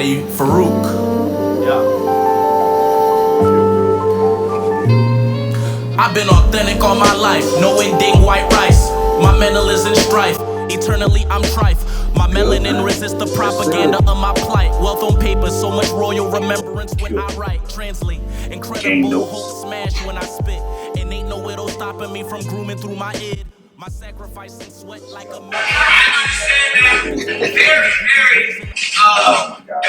Daddy Farouk. I've been authentic all my life, no ending white rice. My mental is in strife, eternally I'm trife. My melanin resists the propaganda of my plight. Wealth on paper, so much royal remembrance when I write. Translate, incredible hope smash when I spit. And ain't no widow stopping me from grooming through my id. My sacrifice and sweat like a man. Oh my God.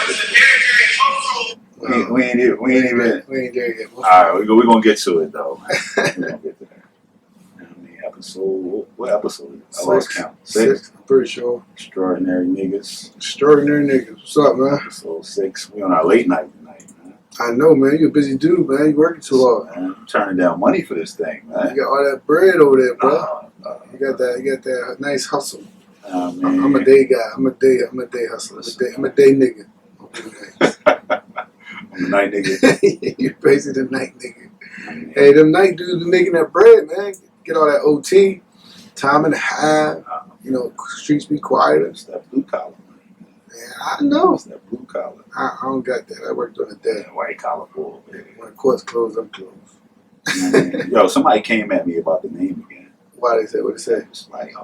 We ain't there yet. Alright, we're gonna get to it though. We're gonna get to that. Episode, what episode? I lost count. Six. I'm pretty sure. Extraordinary niggas. What's up, man? Episode 6. We on our late night tonight, man. I know, man. You a busy dude, man. You working too hard. Man, I'm turning down money for this thing, man. You got all that bread over there, bro. You got that nice hustle. Man. I'm a day guy. I'm a day hustler. I'm a day nigga. I'm a night nigga. You're basically the night nigga. Hey, them night dudes be making that bread, man. Get all that OT, time and a half. You know, streets be quieter. It's that blue collar. Yeah, I know. It's that blue collar. I don't got that. I worked on a day. That white collar bull, baby. When the court's closed, I'm closed. Yo, somebody came at me about the name again. Why they say? What they say? It's like,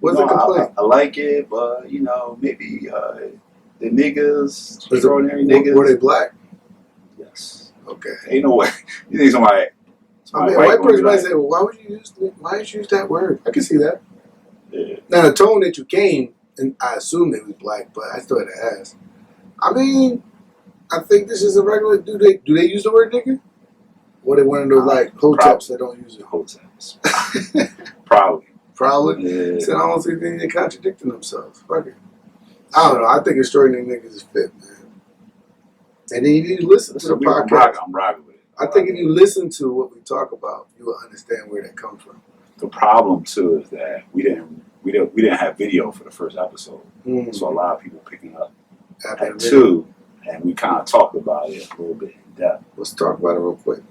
what's the complaint? I like it, but you know, maybe the niggas, extraordinary niggas. Were they black? Yes. Okay. Ain't no way. You think somebody? I mean, a white person might say, well, why did you use that word? I can see that. Yeah. Now, the tone that you came, and I assumed they was black, but I still had to ask. I mean, I think this is a regular. Do they use the word nigga? Or they one of those like hoteps that don't use it? Hoteps. Probably. Yeah. So I don't see anything they contradicting themselves. Fuck it. I don't know. I think extraordinary niggas is fit, man. And then you listen to the podcast. I'm rocking with it. I think if you listen to what we talk about, you will understand where that comes from. The problem too is that we didn't have video for the first episode, so a lot of people picking up at 2, and we kind of talked about it a little bit in depth. Let's talk about it real quick.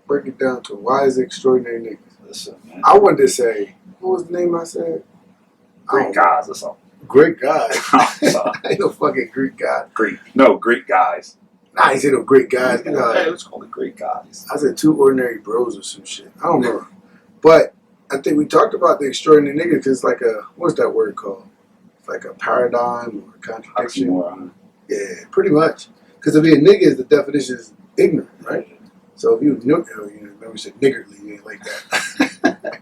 Break it down to why is it extraordinary niggas? Listen, man. I wanted to say, what was the name I said? Greek guys or something. Great guys. Ain't no fucking Greek guys. Greek guys. Nah, he said no great guys. You know, hey, let's call it great guys. I said 2 ordinary bros or some shit. I don't know. But I think we talked about the extraordinary nigga because it's like what's that word called? It's like a paradigm or a contradiction. Oxymoron. Yeah, pretty much. Because to be a nigga is the definition is ignorant, right? So if you remember we said niggardly, you ain't like that.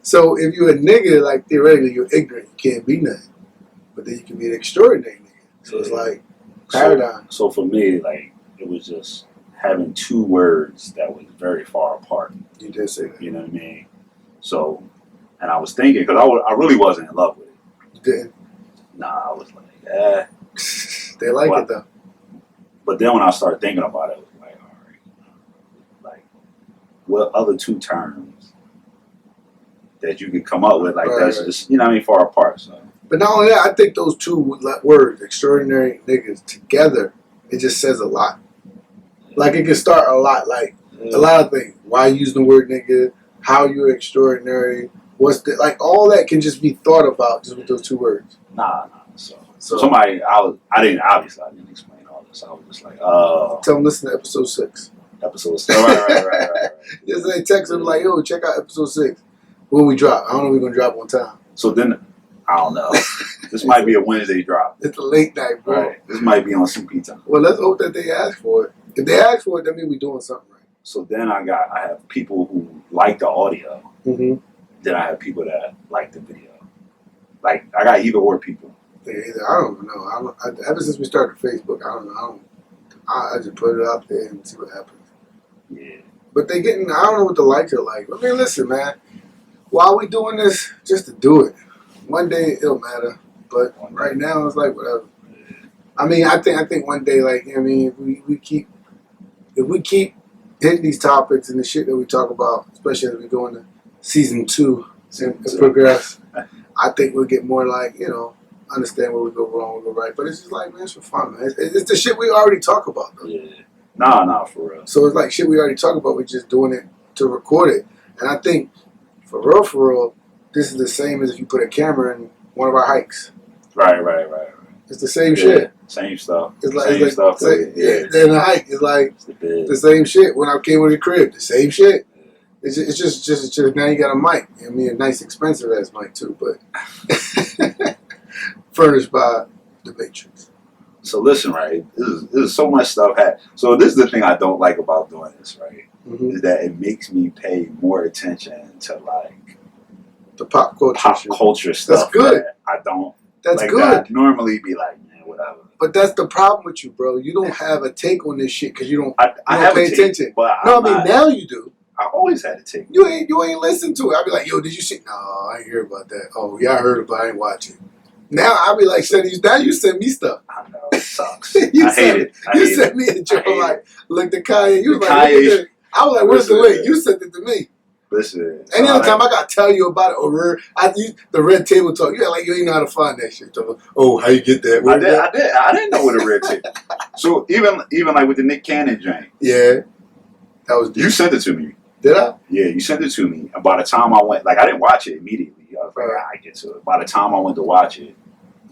So if you're a nigga, like theoretically you're ignorant, you can't be nothing. But then you can be an extraordinary nigga. So it's like paradigm. So for me, like, it was just having 2 words that was very far apart. You did say that. You know what I mean? So, and I was thinking, because I really wasn't in love with it. You didn't? Nah, I was like, eh. They like it though. But then when I started thinking about it, I was like, all right. Like, what other 2 terms that you could come up with, like, that's just, you know what I mean, far apart, so. But not only that, I think those 2 words, extraordinary niggas, together, it just says a lot. Like, it can start a lot, like, a lot of things. Why using the word nigga, how you're extraordinary, like, all that can just be thought about just with those 2 words. Nah. So somebody, I didn't explain all this. I was just like, tell them listen to episode 6. Episode 6. Right. Just they text them like, yo, check out episode 6. When we drop. I don't know if we're going to drop on time. So then, I don't know. This might be a Wednesday drop. It's a late night, bro. Right. This might be on CP time. Well, let's hope that they ask for it. If they ask for it, that means we're doing something right. So then I have people who like the audio. Mm-hmm. Then I have people that like the video. Like, I got either or people. Yeah, I don't know. Ever since we started Facebook, I don't know. I just put it out there and see what happens. Yeah. But I don't know what the likes are like. I mean, listen, man. Why are we doing this? Just to do it. One day it'll matter, but right now it's like whatever. I mean, I think one day, like, I mean, if we keep hitting these topics and the shit that we talk about, especially as we go into season 2 and progress, I think we'll get more like, you know, understand where we go wrong, we go right. But it's just like, man, it's for fun, man. It's the shit we already talk about, though. Yeah. Nah, for real. So it's like shit we already talked about. We're just doing it to record it, and I think for real, this is the same as if you put a camera in one of our hikes. Right. It's the same shit. Same stuff. It's like same stuff. Then the hike is like the same shit. When I came with the crib, the same shit. It's just now you got a mic. I mean, a nice expensive ass mic too, but furnished by the Matrix. So listen, right? This is so much stuff. So this is the thing I don't like about doing this, right? Mm-hmm. Is that it makes me pay more attention to like the pop culture stuff. That's good. That I don't. That's like, good. I'd normally be like, man, whatever. But that's the problem with you, bro. You don't have a take on this shit because you don't have pay a take, attention. But now you do. I always had a take. You ain't listen to it. I'll be like, yo, did you see? No, I ain't hear about that. Oh, yeah, I heard about it. I ain't watching. Now I'll be like, now you send me stuff. I know, it sucks. I hate it. You sent me a joke like, look, the Kanye. You was like, Kanye. I was like, where's the link? You sent it to me. Listen. Any other time I gotta tell you about it, or the red table talk. You like you ain't know how to find that shit. Oh, how you get that? I didn't know what a red table. So even like with the Nick Cannon joint. Yeah, that was. You sent it to me. Did I? Yeah, you sent it to me. And by the time I went, like I didn't watch it immediately. I was like, I get to it. By the time I went to watch it,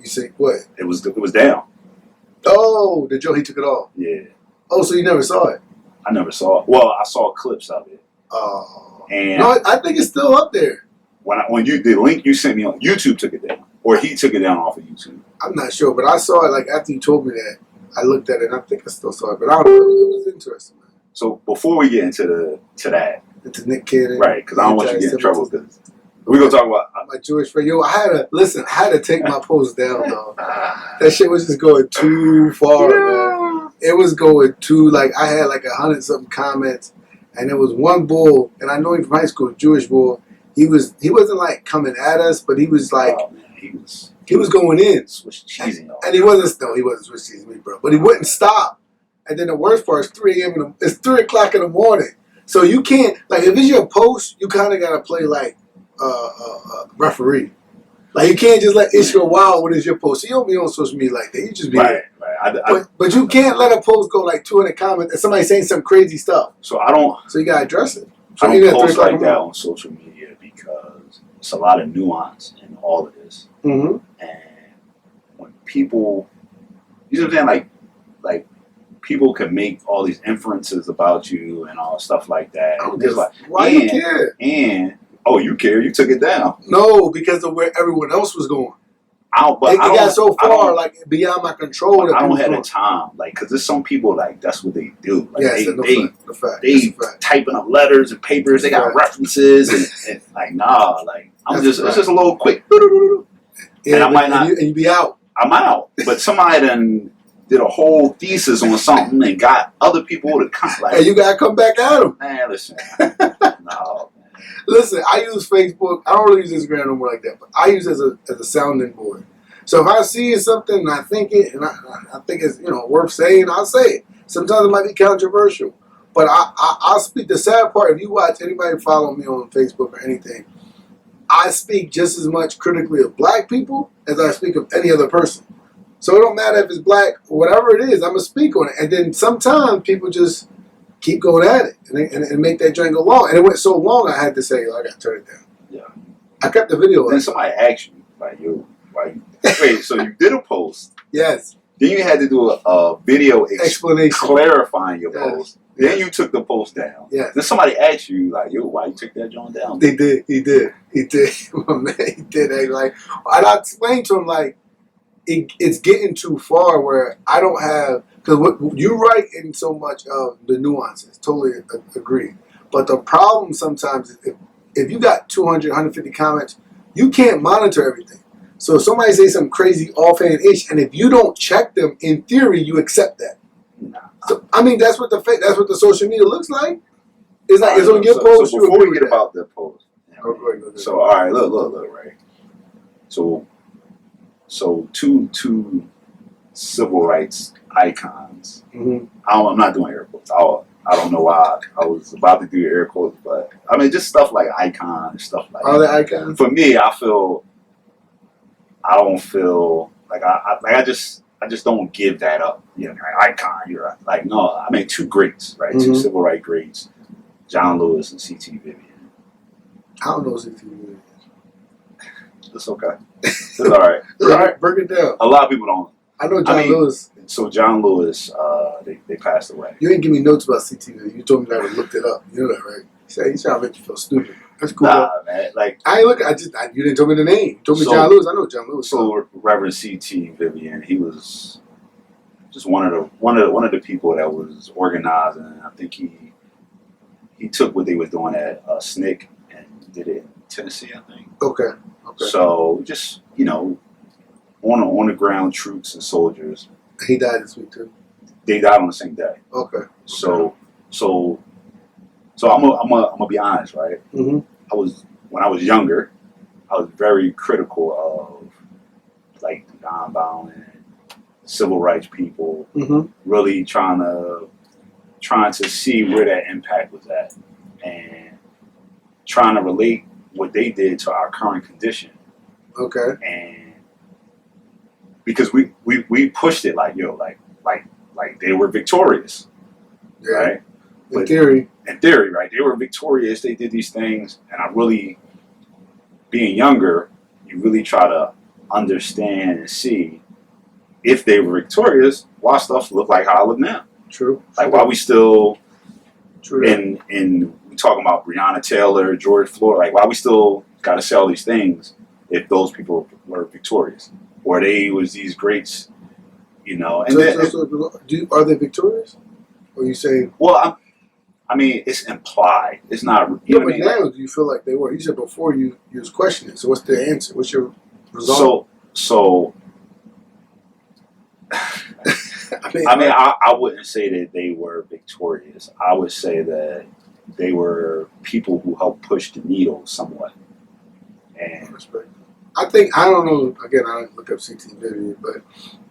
you say what? It was down. Oh, the joke he took it off. Yeah. Oh, so you never saw it? I never saw it. Well, I saw clips of it. Oh. And no, I think it's still up there. When the link you sent me on YouTube took it down, or he took it down off of YouTube. I'm not sure, but I saw it like after you told me that. I looked at it and I think I still saw it, but I don't know. It was interesting. Man. So before we get into that, into Nick Cannon, right? Because I don't want you to get in trouble. Because we're gonna talk about my Jewish friend. Yo, I had to take my post down, though. That shit was just going too far, man. It was going too I had like 100-something comments, and there was one bull, and I know him from high school, Jewish bull. He wasn't like coming at us, but he was like, oh, man, he was going in, Swiss cheesy, and he wasn't Swiss cheesy me, bro. But he wouldn't stop. And then the worst part is 3 a.m. It's 3 o'clock in the morning. So you can't, like, if it's your post, you kind of got to play like referee. Like, you can't just let it go wild when it's your post. So you don't be on social media like that. You just be there. Right. But you can't let a post go like 200 comments and somebody saying some crazy stuff. So I don't. So you got to address it. So I don't post like that on social media because it's a lot of nuance in all of this. Mm-hmm. And when people, you know what I'm saying? Like people can make all these inferences about you and all stuff like that. Why you care? And you care? You took it down? No, because of where everyone else was going. It got so far, like beyond my control. I don't have the time, like, because there's some people like that's what they do. Like, yes, they typing up letters and papers. They got references and like like it's just a little quick. And I might not. And you be out. I'm out. But somebody done did a whole thesis on something and got other people to come. Like, and you gotta come back at them. Man, listen. No. Listen, I use Facebook. I don't really use Instagram no more like that, but I use it as a sounding board. So if I see something and I think it, and I think it's worth saying, I'll say it. Sometimes it might be controversial, but I'll speak. The sad part, if you watch anybody follow me on Facebook or anything, I speak just as much critically of black people as I speak of any other person. So it don't matter if it's black or whatever it is, I'm gonna speak on it. And then sometimes people just keep going at it and make that joint go long. And it went so long, I had to say, I got to turn it down. Yeah. I kept the video. Then somebody asked you, like, why you... Wait, so you did a post. Yes. Then you had to do a video explanation clarifying your post. Yes. Then you took the post down. Yes. Then somebody asked you, like, why you took that joint down? He did. My man, he did. Like, and I explained to him, like, it's getting too far where I don't have... Because what you write in so much of the nuances, totally agree. But the problem sometimes is if you got 200, 150 comments, you can't monitor everything. So if somebody say some crazy offhand ish, and if you don't check them, in theory, you accept that. Nah. So I mean, that's what the social media looks like. It's like it's on your post. So before we get about the post, go ahead. So all right, look, right. So two civil rights icons. Mm-hmm. I'm not doing air quotes. I don't know why I was about to do air quotes, but I mean just stuff like icon and stuff like all the icons. For me, I don't feel like I just don't give that up. Icon. You're like, no. I mean, two greats, right? Mm-hmm. Two civil rights greats, John Lewis and C.T. Vivian. I don't know C.T. Vivian. It's okay. It's all right. All right, break it down. A lot of people don't. I know John Lewis. So John Lewis, they passed away. You didn't give me notes about CTV. You told me that I looked it up. You know that, right? He's trying to make you feel stupid. That's cool. Nah, man. Like I ain't look. You didn't tell me the name. You told me John Lewis. I know John Lewis. So Reverend C.T. Vivian, he was just one of the people that was organizing. I think he took what they was doing at SNCC and did it in Tennessee, I think. Okay. So just on the ground troops and soldiers. He died this week too. They died on the same day. Okay. So I'm gonna be honest, right? Mm-hmm. When I was younger, I was very critical of like nonviolent civil rights people, really trying to see where that impact was at, and trying to relate what they did to our current condition. Okay. And because we pushed it like they were victorious, yeah. Right? In theory, right? They were victorious. They did these things, and I really, being younger, you really try to understand and see if they were victorious, why stuff look like how I look now. True. Like why we still in we talking about Breonna Taylor, George Floyd, like why we still got to say all these things if those people were victorious or they was these greats, And are they victorious? Or you say? Well, I mean, it's implied. It's not. No, but now do you feel like they were? You said before you was questioning. So what's the answer? What's your result? So. I wouldn't say that they were victorious. I would say that they were people who helped push the needle somewhat. And I don't know. Again, I didn't look up CTV, but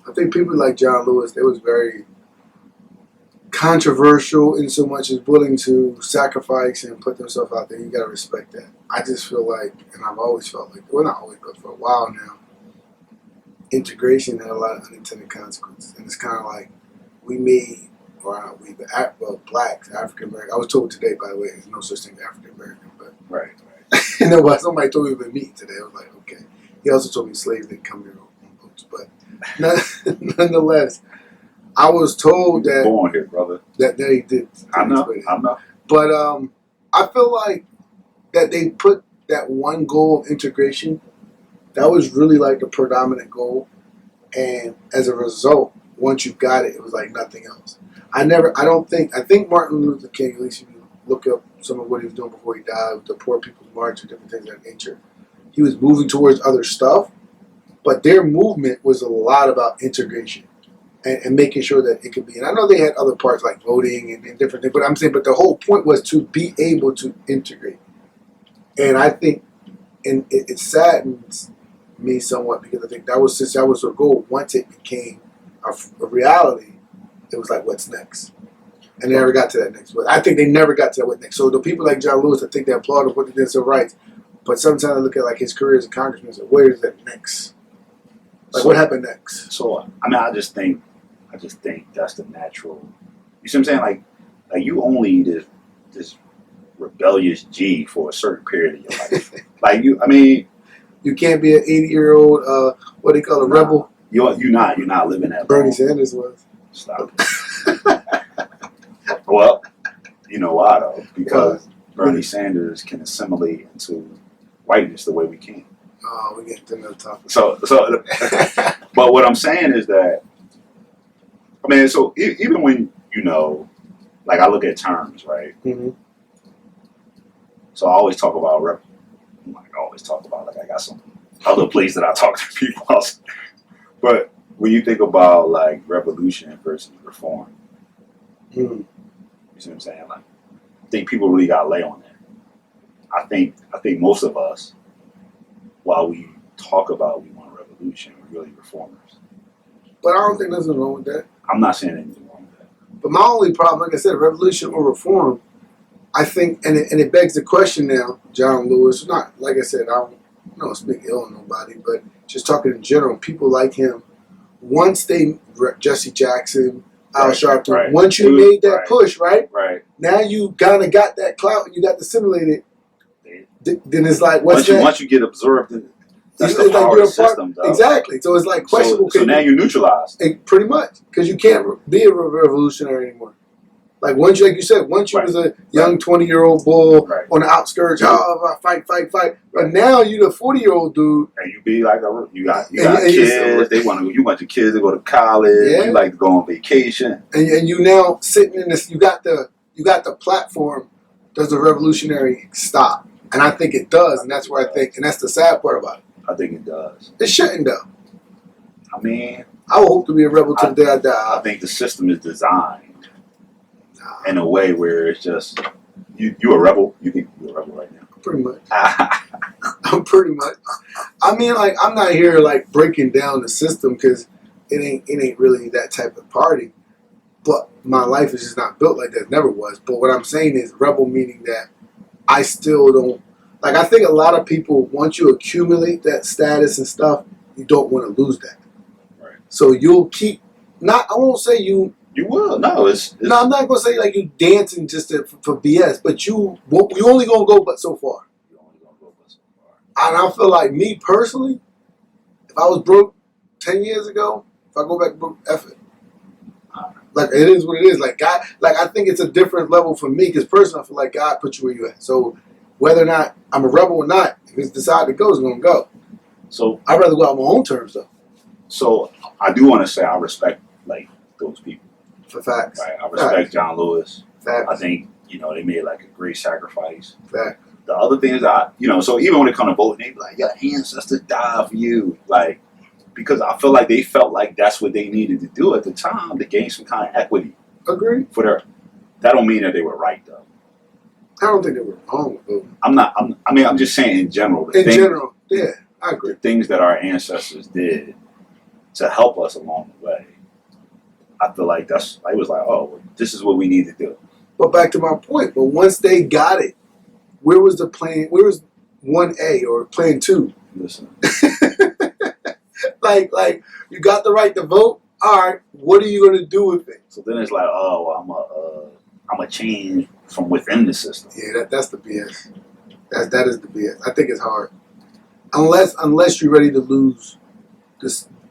I think people like John Lewis, they was very controversial in so much as willing to sacrifice and put themselves out there. You got to respect that. I just feel like, and I've always felt like, well, not always, but for a while now, integration had a lot of unintended consequences. And it's kind of like blacks, African American. I was told today, by the way, there's no such thing as African American, but right. Somebody told me about me today. I was like, okay. He also told me slaves didn't come here on boats, but nonetheless, I was told that born here, brother. That they did. I know. But I feel like that they put that one goal of integration. That was really like the predominant goal, and as a result, once you got it, it was like nothing else. I think Martin Luther King, at least if you look up some of what he was doing before he died, with the Poor People's March and different things of that nature, he was moving towards other stuff, but their movement was a lot about integration and making sure that it could be. And I know they had other parts like voting and different things, but the whole point was to be able to integrate. And I think, and it saddens me somewhat because I think that was a goal. Once it became a reality, it was like, what's next? And they never got to that next. But I think they never got to that what next. So the people like John Lewis, I think they applaud what they did civil rights. But sometimes I look at like his career as a congressman and say, where is that next? Like what happened next? So I just think that's the natural. You see what I'm saying? Like you only this rebellious G for a certain period of your life. You can't be an 80-year-old what they call a rebel. You're not living that. Bernie Sanders was. Stop. Well, you know why though? Because Bernie Sanders can assimilate into whiteness the way we can. Oh, we get to another topic. So, but what I'm saying is that, so even when like I look at terms, right? Mm-hmm. So I always talk about I got some other place that I talk to people else. But when you think about like revolution versus reform, mm-hmm. You see what I'm saying? Like, I think people really got to lay on that. I think most of us, while we talk about we want a revolution, we're really reformers. But I don't think there's nothing wrong with that. I'm not saying anything wrong with that. But my only problem, like I said, revolution or reform, I think, and it begs the question now, John Lewis, not, like I said, I don't speak ill on nobody, but just talking in general, people like him, once Jesse Jackson, Al Sharpton, right. Once you made that push, right? Right. Now you kind of got that clout and you got to simulate it. Then it's like, what's once you get absorbed in That's It's the like power you're of the a part. system, though. Exactly. So it's like questionable. So now you're neutralized. Pretty much, because you can't be a revolutionary anymore. Like once, like you said, once you was a young 20-year-old bull on the outskirts, fight. But now you the 40-year-old dude, and you be like you got kids. You want your kids to go to college. Yeah. You like to go on vacation, and you now sitting in this. You got the platform. Does the revolutionary stop? And I think it does, and that's where I think, and that's the sad part about it. I think it does. It shouldn't though. I mean, I would hope to be a rebel till the day I die. I think the system is designed in a way where it's just you a rebel. You think you're a rebel right now? Pretty much. I'm pretty much. I mean, like I'm not here like breaking down the system because it ain't really that type of party. But my life is just not built like that. It never was. But what I'm saying is rebel meaning that I still don't like. I think a lot of people once you accumulate that status and stuff, you don't want to lose that. Right. So you'll keep. I won't say you. You will. No, it's No, I'm not gonna say like you dancing just for BS, but you only gonna go but so far. You're only gonna go but so far. And I feel like me personally, if I was broke 10 years ago, if I go back broke, F it. Like it is what it is. Like God, like I think it's a different level for me because personally, I feel like God put you where you at. So whether or not I'm a rebel or not, if it's decided to go, it's gonna go. So I'd rather go out on my own terms though. So I do want to say I respect like those people. For facts. Right? I respect John Lewis. Facts. I think, they made like a great sacrifice. Facts. The other thing is so even when it comes to voting, they be like, your ancestors died for you. Like, because I feel like they felt like that's what they needed to do at the time to gain some kind of equity. Agree. That don't mean that they were right though. I don't think they were wrong with voting. I'm just saying in general. Yeah, I agree. The things that our ancestors did to help us along the way. I feel like I was like, oh, this is what we need to do. But back to my point, but once they got it, where was the plan? Where was 1A or plan 2? Listen. like you got the right to vote. All right, what are you going to do with it? So then it's like, oh, I'm a change from within the system. Yeah, that's the BS. That is the BS. I think it's hard. Unless you're ready to lose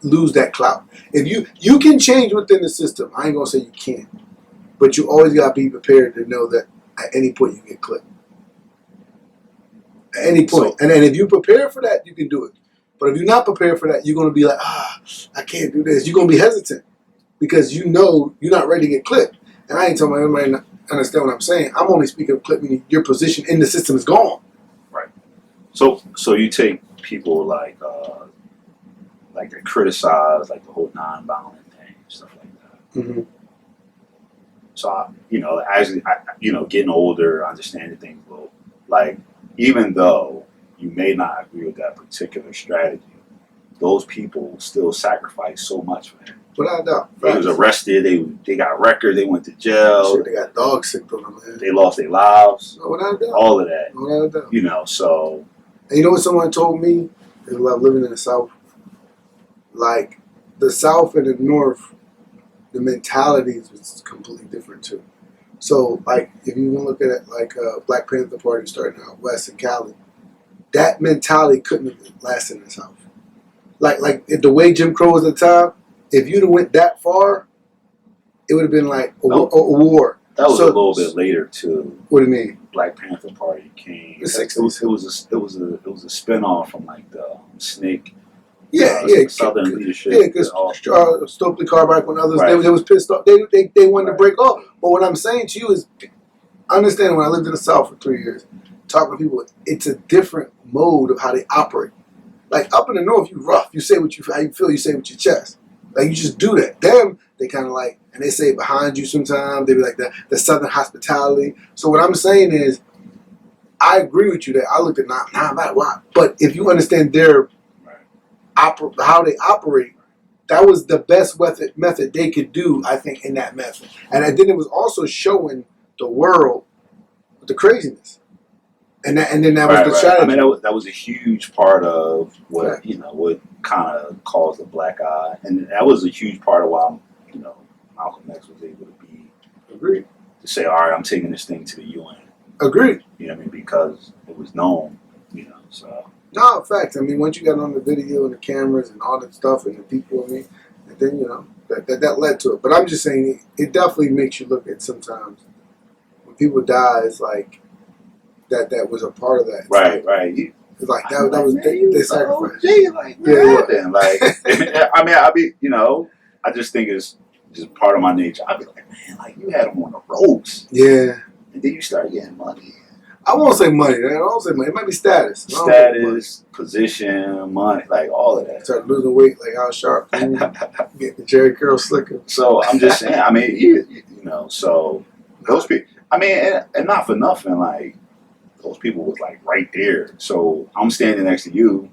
that clout. If you can change within the system, I ain't gonna say you can't, but you always gotta be prepared to know that at any point you get clipped. At any point, and then if you prepare for that, you can do it. But if you're not prepared for that, you're gonna be like, I can't do this. You're gonna be hesitant because you know you're not ready to get clipped. And I ain't telling everybody to understand what I'm saying. I'm only speaking of clipping. Your position in the system is gone. Right. So you take people like they criticize like the whole non-violent thing and stuff like that. Mm-hmm. So getting older, understanding things a little, like even though you may not agree with that particular strategy, those people still sacrifice so much for him. Without a doubt. They was arrested. They got records. They went to jail. Shit, they got dog sick on them, man. They lost their lives. No, without a doubt. All of that. Without a doubt. So. And you know what someone told me? They love living in the South. Like the South and the North, the mentalities was completely different too. So like if you look at it like Black Panther Party starting out west in Cali, that mentality couldn't have lasted in the South. Like the way Jim Crow was at the time, if you'd have went that far, it would have been like a war. That was a little bit later too. What do you mean? Black Panther Party came. The 60s. It was a spinoff from like the Snake. Southern leadership. Yeah, because Stokely Carmichael and others, they was pissed off. They wanted to break off. But what I'm saying to you is, understand when I lived in the South for 3 years, talking to people, it's a different mode of how they operate. Like up in the North, you rough. You say how you feel. You say with your chest. Like you just do that. Them, they kind of like, and they say it behind you sometimes. They be like the Southern hospitality. So what I'm saying is, I agree with you that I looked at why. But if you understand their how they operate, that was the best method they could do, I think, in that method. And then it was also showing the world the craziness. And then that was the strategy. I mean, that was a huge part of what what kind of caused the black eye, and that was a huge part of why Malcolm X was able to be agreed to say, all right, I'm taking this thing to the UN. Agreed. You know what I mean? Because it was known. So No, in fact, I mean, once you got on the video and the cameras and all that stuff and the people, I mean, and then, you know, that led to it. But I'm just saying, it definitely makes you look at sometimes when people die, it's like that was a part of that. It's Right, like, right. It's like that was they sacrificed. Like, I mean, you know, I just think it's just part of my nature. I'd be like, man, like you had them on the ropes. Yeah. And then you start getting money. I won't say money. I won't say money. It might be status. Status, position, money, like all of that. Start losing weight like Al Sharp. Get the Jerry curl slicker. So I'm just saying, I mean, you know, so those people, I mean, and not for nothing, like, those people was like right there. So I'm standing next to you.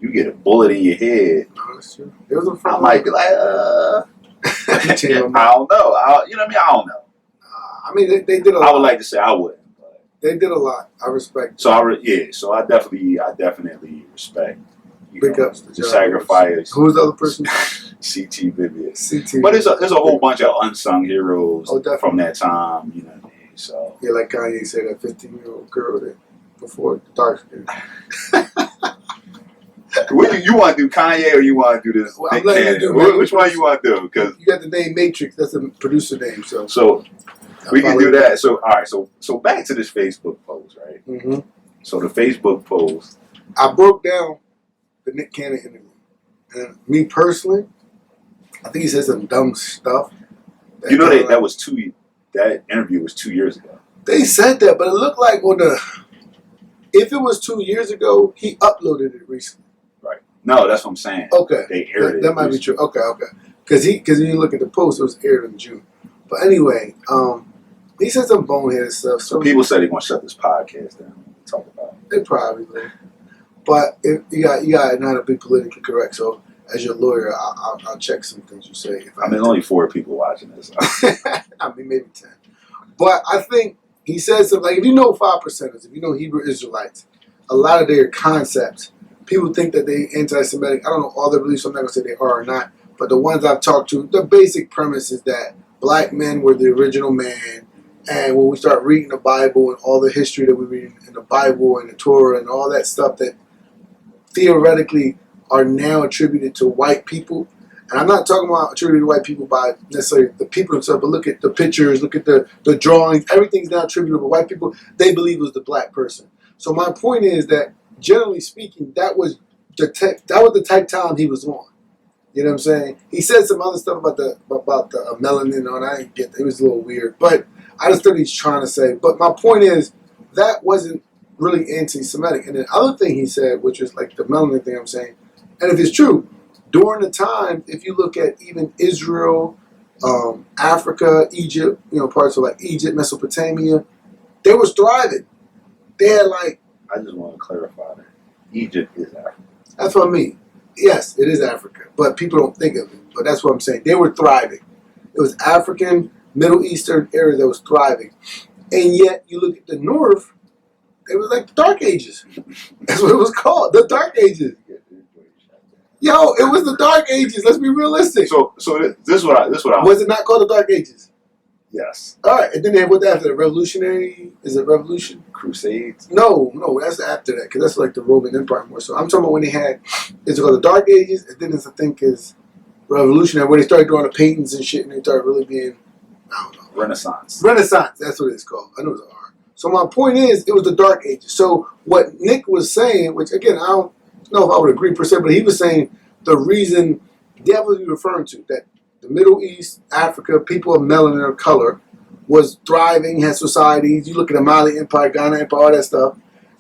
You get a bullet in your head. No, that's true. It was a front I might be like, I don't know. You know what I mean? I don't know. I mean, they did a lot. I would like to say I wouldn't. But. They did a lot. I respect. So so I definitely respect. Big ups to the sacrifice. Who was the other person? CT Vivian. CT. But there's a whole bunch of unsung heroes from that time. You know what I mean? So yeah, like Kanye said, that 15-year-old girl that before the dark skin. You want to do Kanye or you want to do this? Well, I'm letting you do. Which one you want to do? Because you got the name Matrix. That's the producer name. So we can do that. So all right. So back to this Facebook post, right? Mm-hmm. So the Facebook post. I broke down the Nick Cannon interview, and me personally, I think he said some dumb stuff. You know that interview was 2 years ago. They said that, but it looked like if it was 2 years ago, he uploaded it recently. Right. No, that's what I'm saying. Okay. They aired it. That might be true. Okay. Because when you look at the post, it was aired in June. But anyway, he said some boneheaded stuff. So people said they want to shut this podcast down. Talk about it. They probably will. But if you got to know how to be politically correct. So as your lawyer, I'll check some things you say. I mean, only 4 people watching this. I mean, maybe 10. But I think he says something like, if you know 5%ers, if you know Hebrew Israelites, a lot of their concepts, people think that they anti-Semitic. I don't know all their beliefs. I'm not going to say they are or not. But the ones I've talked to, the basic premise is that black men were the original man. And when we start reading the Bible and all the history that we read in the Bible and the Torah and all that stuff that theoretically are now attributed to white people. And I'm not talking about attributed to white people by necessarily the people themselves, but look at the pictures, look at the drawings. Everything's now attributed to white people. They believe it was the black person. So my point is that, generally speaking, that was the type time he was on. You know what I'm saying? He said some other stuff about the melanin, and I didn't get that. It was a little weird. But I just thought he's trying to say. But my point is, that wasn't really anti-Semitic. And the other thing he said, which is like the melanin thing I'm saying, and if it's true, during the time, if you look at even Israel, Africa, Egypt, parts of like Egypt, Mesopotamia, they was thriving. They had like... I just want to clarify that. Egypt is Africa. That's what I mean. Yes, it is Africa, but people don't think of it. But that's what I'm saying. They were thriving. It was African, Middle Eastern area that was thriving. And yet, you look at the North, it was like the Dark Ages. That's what it was called, the Dark Ages. Yo, it was the Dark Ages. Let's be realistic. So this is what I was it not called the Dark Ages? Yes. All right, and then they have what after the Revolutionary? Is it Revolution? Crusades? No, that's after that because that's like the Roman Empire more. So I'm talking about when they had it's called the Dark Ages, and then I think is Revolutionary where they started doing the paintings and shit, and they started really being I don't know. Renaissance. Renaissance. That's what it's called. I know it's an R. So my point is, it was the Dark Ages. So what Nick was saying, which again I don't know if I would agree per se, but he was saying the reason definitely referring to that the Middle East, Africa, people of melanin or color was thriving, had societies. You look at the Mali Empire, Ghana Empire, all that stuff.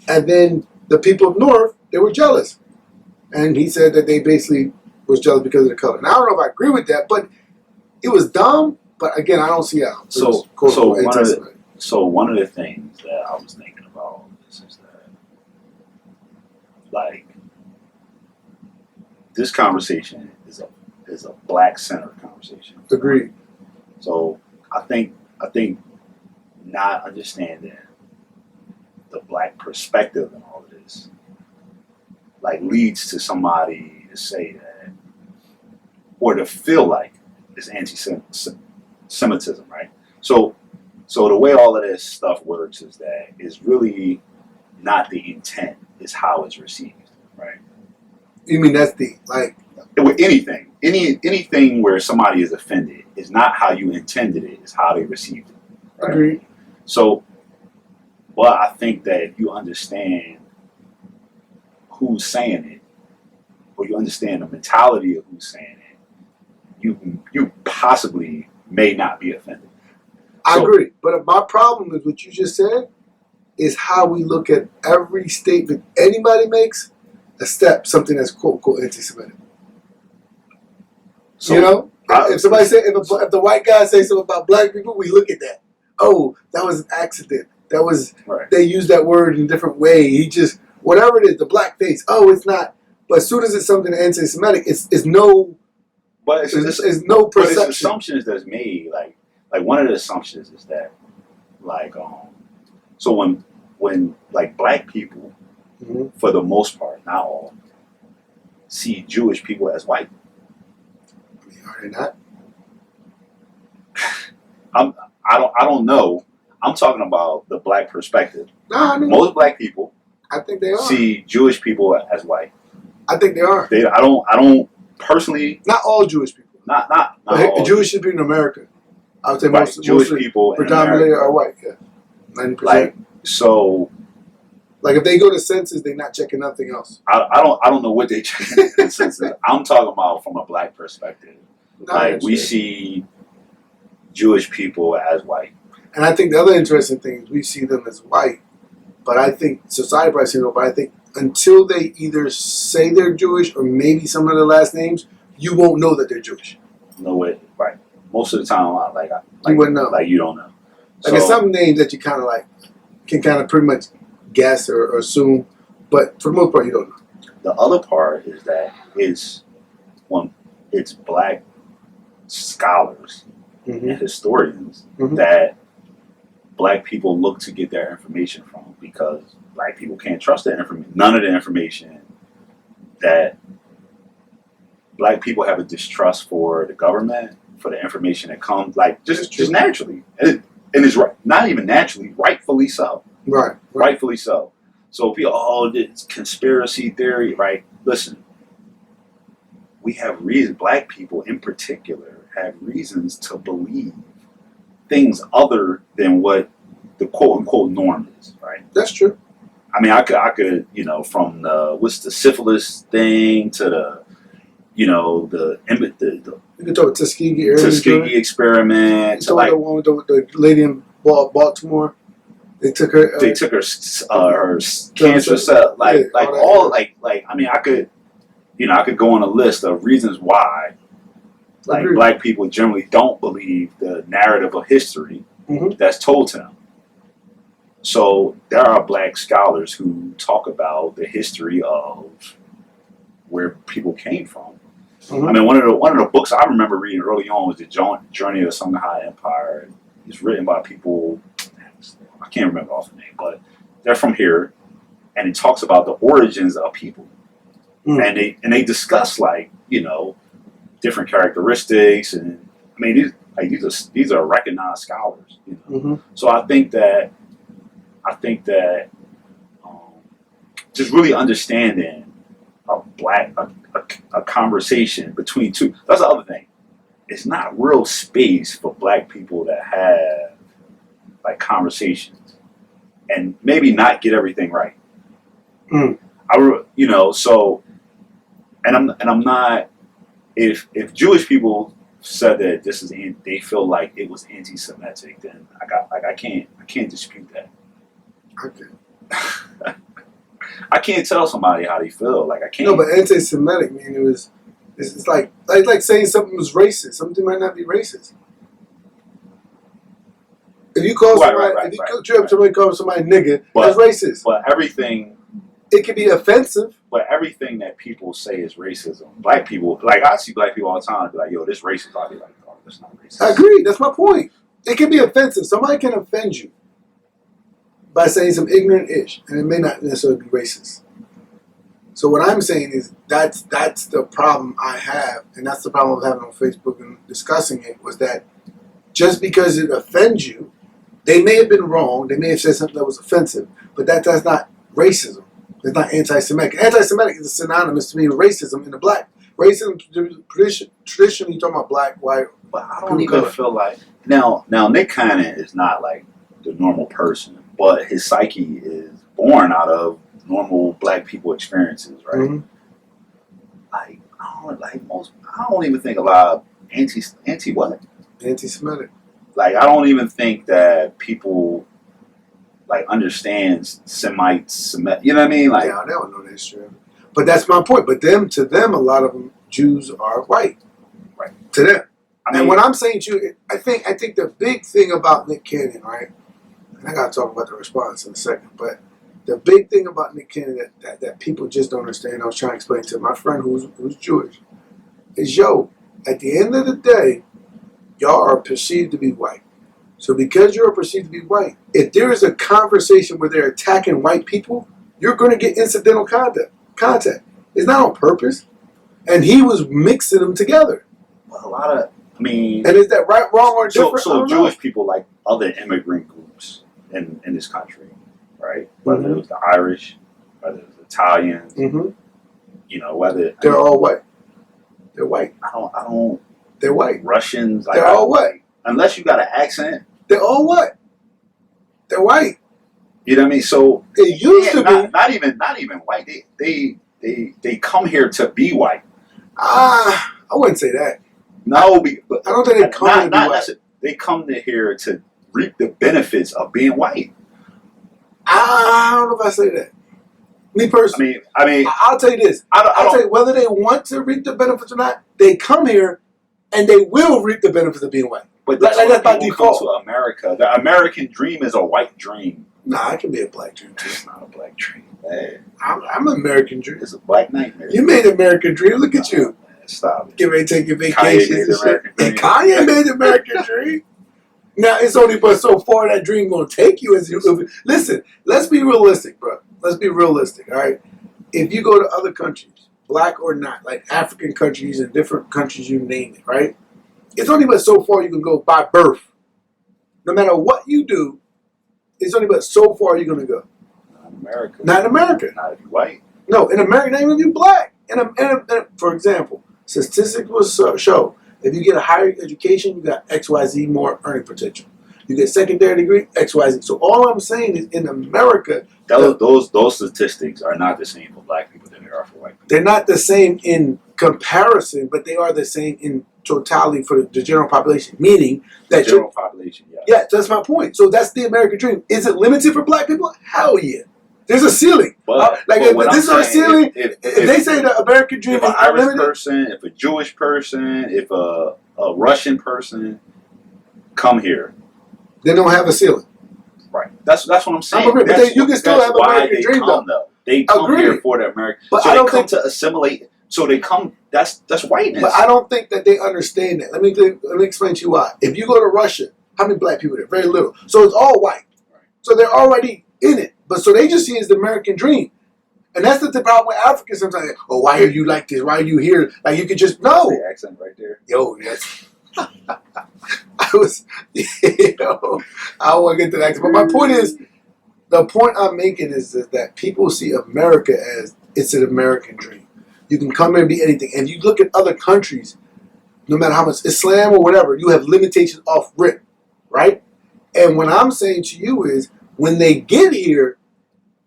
And then the people of North, they were jealous. And he said that they basically was jealous because of the color. Now, I don't know if I agree with that, but it was dumb. But again, I don't see how. So one of the things that I was thinking about is that, like, this conversation is a black-centered conversation. Agreed. So I think not understanding the black perspective in all of this, like, leads to somebody to say that, or to feel like it's anti-Semitism, right? So the way all of this stuff works is that it's really not the intent. is how it's received, right? You mean that's the like With anything, anything where somebody is offended is not how you intended it; it's how they received it. Right? agreed? So, well, I think that if you understand who's saying it, or you understand the mentality of who's saying it, you possibly may not be offended. I agree. But my problem is what you just said is how we look at every statement anybody makes something that's quote unquote anti-Semitic. So, You know, if somebody say if the white guy says something about black people, we look at that. Oh, that was an accident. That was right. They use that word in a different way. He just whatever it is, the black face. Oh, it's not. But as soon as it's something anti-Semitic, it's no. But it's no perception. But it's assumptions that's made. Like one of the assumptions is that so when like black people, for the most part, not all, see Jewish people as white. I mean, are they not? I don't know. I'm talking about the black perspective. No, I mean, Most black people, I think they are. see Jewish people as white. I think they are. I don't personally. Not all Jewish people. Not all Jewish people in America. I would say right, most Jewish people predominantly in America are white. Yeah, 90%. Like so. Like if they go to census, they're not checking nothing else. I don't know what they check in the census. I'm talking about from a black perspective. Like we see Jewish people as white. And I think the other interesting thing is we see them as white, but I think society probably sees them, but I think until they either say they're Jewish or maybe some of their last names, you won't know that they're Jewish. No way, right? Most of the time, you wouldn't know. Like you don't know. Like there's some names that you kind of can kind of pretty much guess or assume, but for the most part, you don't know. The other part is that it's black scholars and historians that black people look to get their information from, because black people can't trust that information. None of the information that black people have a distrust for the government, for the information that comes, like just naturally, and it's right, not even naturally, rightfully so. Right. Rightfully so. So people, it's conspiracy theory, right? Listen, we have reasons. Black people, in particular, have reasons to believe things other than what the quote unquote norm is, right? That's true. I mean, I could, from what's the syphilis thing to the, you can talk Tuskegee experiment. To like the one with the lady in Baltimore. They took her. Her cancer cell. I mean, I could go on a list of reasons why, black people generally don't believe the narrative of history that's told to them. So there are black scholars who talk about the history of where people came from. I mean, one of the books I remember reading early on was the Journey of the Songhai Empire. It's written by people. I can't remember off the name, but they're from here, and it talks about the origins of people, and they discuss different characteristics, and I mean these are recognized scholars, So I think that just really understanding a conversation between two. That's the other thing. It's not real space for black people to have conversations and maybe not get everything right. So, and I'm not. If Jewish people said that they feel like it was anti-Semitic, then I can't dispute that. Okay. I can't tell somebody how they feel. Like I can't. No, but anti-Semitic mean it's like saying something was racist. Something might not be racist. If you call somebody calls somebody nigga, that's racist. But everything, it can be offensive. But everything that people say is racism. Black people, I see black people all the time, be like, "Yo, this racist." I'll be like, "Oh, that's not racist." I agree. That's my point. It can be offensive. Somebody can offend you by saying some ignorant ish, and it may not necessarily be racist. So what I'm saying is that's the problem I have, and that's the problem I was having on Facebook and discussing it, was that just because it offends you, they may have been wrong, they may have said something that was offensive, but that's not racism. It's not anti-Semitic. Anti-Semitic is synonymous to me with racism in the black. Racism traditionally you talking about black, white. But I don't even feel like now Nick Cannon is not like the normal person, but his psyche is born out of normal black people experiences, right? Mm-hmm. Like I don't even think a lot of anti-Semitic. Like I don't even think that people like understands Semites. You know what I mean? Like yeah, they don't know the history of it. But that's my point. But to them, a lot of them Jews are white. Right. To them. I mean, and what I'm saying to you, I think the big thing about Nick Cannon, right? And I gotta talk about the response in a second, but the big thing about Nick Cannon that people just don't understand, I was trying to explain to my friend who's Jewish, is at the end of the day, y'all are perceived to be white. So because you're perceived to be white, if there is a conversation where they're attacking white people, you're going to get incidental contact. It's not on purpose. And he was mixing them together. A lot of, I mean... And is that right, wrong, or different? So Jewish people like other immigrant groups in this country, right? Whether it was the Irish, whether it was the Italians, you know, whether... They're all white. They're white. I don't... They're white. Russians... They're all white. Unless you got an accent. They're all white. They're white. You know what I mean? So... It used to be... Not even white. They come here to be white. I wouldn't say that. No, but I don't think they come to be white. They come here to reap the benefits of being white. I don't know if I say that. Me personally. I mean, I'll tell you this. I'll tell you whether they want to reap the benefits or not. They come here, and they will reap the benefits of being white. But that's by default. To America, the American dream is a white dream. Nah, it can be a black dream too. It's not a black dream, man. I'm an American dream. It's a black nightmare. You made American dream. Look at you. Man, stop it. Get ready to take your vacations and shit. And Kanye made the American dream. Now it's only but so far that dream gonna take you as you listen. Let's be realistic, bro. Let's be realistic. All right. If you go to other countries, black or not, like African countries and different countries, you name it, right? It's only but so far you can go by birth. No matter what you do, it's only but so far you're going to go. Not in America. Not in America. Not if you're white. No, in America, not even if you're black. For example, statistics will show if you get a higher education, you got XYZ more earning potential. You get secondary degree, XYZ. So all I'm saying is in America... Those statistics are not the same for black people than they are for white people. They're not the same in comparison, but they are the same in totality for the general population, meaning that the general population, yeah. Yeah, that's my point. So that's the American dream. Is it limited for black people? Hell yeah. There's a ceiling. But, if this is our ceiling, if they say the American dream is an Irish unlimited person, if a Jewish person, if a Russian person come here, they don't have a ceiling. Right. That's what I'm saying. But you can still have American dream though. They come here for the American. But so I don't they come think to assimilate. So they come. That's whiteness. But I don't think that they understand that. Let me explain to you why. If you go to Russia, how many black people there? Very little. So it's all white. Right. So they're already in it. But so they just see it as the American dream. And that's the problem with Africans sometimes. Oh, why are you like this? Why are you here? Like you could just know. The accent right there. Yo, yes. I don't want to get to that. But my point is, the point I'm making is that people see America as it's an American dream. You can come here and be anything. And you look at other countries, no matter how much Islam or whatever, you have limitations off rip, right? And what I'm saying to you is, when they get here,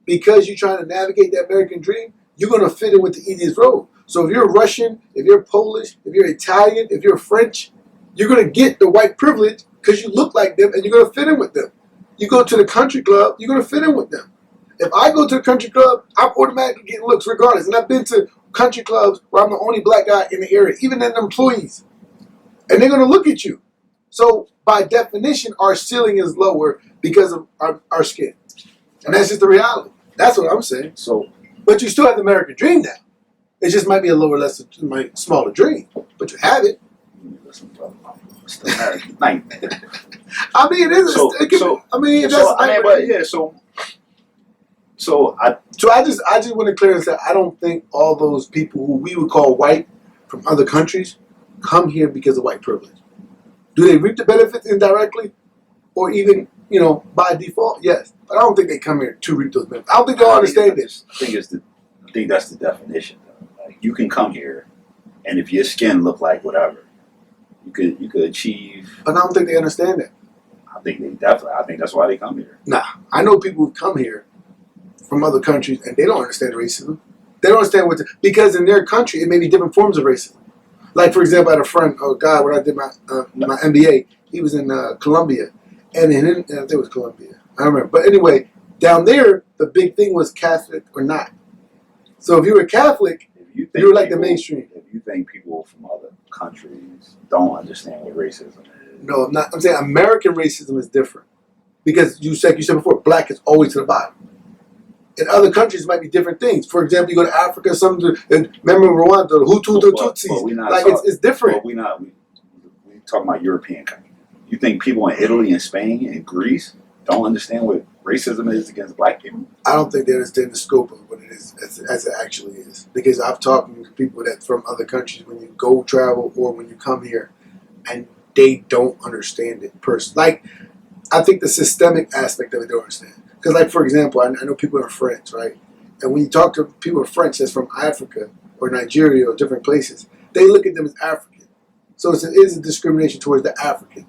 because you're trying to navigate that American dream, you're going to fit in with the easiest road. So if you're Russian, if you're Polish, if you're Italian, if you're French, you're going to get the white privilege because you look like them and you're going to fit in with them. You go to the country club, you're going to fit in with them. If I go to the country club, I'm automatically getting looks regardless. And I've been to country clubs where I'm the only black guy in the area, even in the employees. And they're going to look at you. So by definition, our ceiling is lower because of our skin. And that's just the reality. That's what I'm saying. But you still have the American dream now. It just might be a lower, smaller dream. But you have it. Listen, brother. It's the American nightmare. I mean, it is. I just want to clear this that I don't think all those people who we would call white from other countries come here because of white privilege. Do they reap the benefits indirectly, or even by default? Yes, But I don't think they come here to reap those benefits. I don't think they'll understand this. I think that's the definition. Though. Like you can come here, and if your skin look like whatever, you could achieve. But I don't think they understand that. I think that's why they come here. Nah, I know people who come here from other countries and they don't understand racism. They don't understand because in their country it may be different forms of racism. Like for example, I had a friend, when I did my MBA, he was in Colombia, and I think it was Colombia. I don't remember, but anyway, down there the big thing was Catholic or not. So if you were Catholic, you were like the mainstream. If you think people from other countries don't understand what racism is, no, I'm not. I'm saying American racism is different because you said before, black is always to the bottom. In other countries, it might be different things. For example, you go to Africa, remember Rwanda, the Hutu, the Tutsis. It's different. We talking about European countries. You think people in Italy and Spain and Greece don't understand what racism is against black people? I don't think they understand the scope of what it is as it actually is. Because I've talked to people that from other countries when you go travel or when you come here, and they don't understand it personally. Like, I think the systemic aspect of it they don't understand. Because, like, for example, I know people are French, right? And when you talk to people of French that's from Africa or Nigeria or different places, they look at them as African. So it is a discrimination towards the African.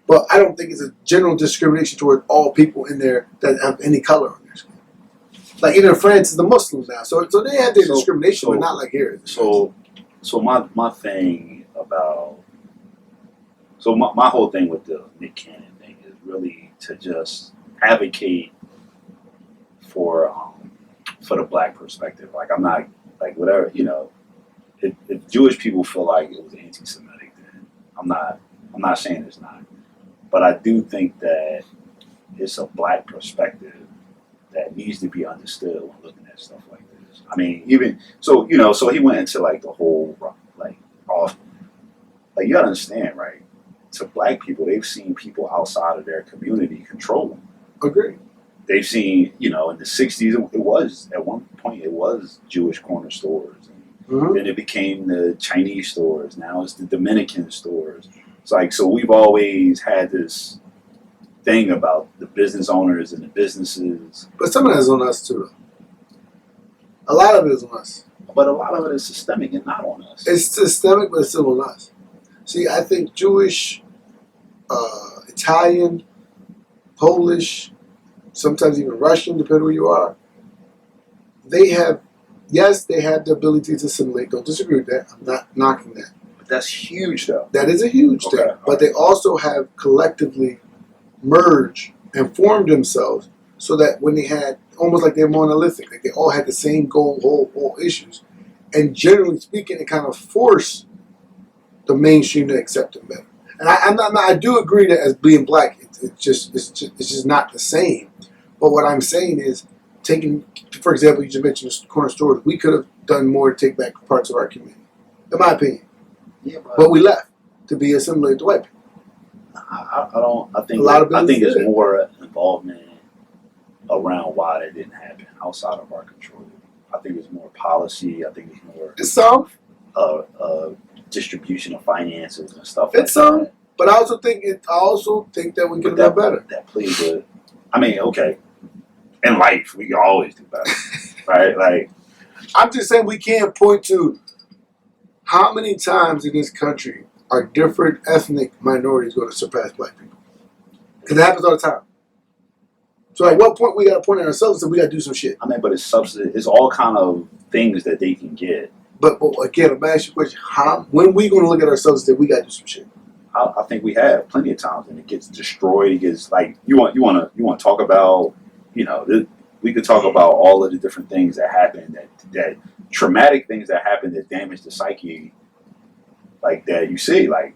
But I don't think it's a general discrimination toward all people in there that have any color on their skin. Like, even in France, it's the Muslims now. So they have their discrimination, but not like here. So my thing about... So my whole thing with the Nick Cannon thing is really to just advocate for the black perspective. Like, I'm not, like, whatever, you know, if Jewish people feel like it was anti-Semitic, then I'm not saying it's not. But I do think that it's a black perspective that needs to be understood when looking at stuff like this. I mean, even, so, you know, so he went into, like, the whole, like, off, like, you gotta understand, right? To black people, they've seen people outside of their community control them. Agree. They've seen, you know, in the 60s, it was, at one point, it was Jewish corner stores. And then it became the Chinese stores. Now it's the Dominican stores. It's like, so we've always had this thing about the business owners and the businesses. But some of that is on us, too. A lot of it is on us. But a lot of it is systemic and not on us. It's systemic, but it's still on us. See, I think Jewish, Italian, Polish, sometimes even Russian, depending where you are, they have the ability to assimilate. Don't disagree with that. I'm not knocking that. But that's huge, though. That is a huge thing. But they also have collectively merged and formed themselves so that when they had, almost like they're monolithic, like they all had the same goal, all issues. And generally speaking, it kind of forced the mainstream to accept them better. And I do agree that as being black, it's just not the same. But what I'm saying is, taking, for example, you just mentioned the corner stores. We could have done more to take back parts of our community, in my opinion. Yeah, but we left to be assimilated to white people. I think there's more involvement around why that didn't happen outside of our control. I think it's more policy. I think it's more. It's some. Distribution of finances and stuff. It's some. But I also think that we could have done better. That plays a. I mean, okay. In life, we can always do better, right? Like, I'm just saying we can't point to how many times in this country are different ethnic minorities going to surpass black people, because it happens all the time. So at what point we got to point at ourselves and we got to do some shit? I mean, but it's substance. It's all kind of things that they can get. But again, I'm asking you a question: when we going to look at ourselves and say we got to do some shit? I think we have plenty of times, and it gets destroyed. It gets like you want to talk about. You know, we could talk about all of the different things that happen, that traumatic things that happen that damage the psyche, like that you see, like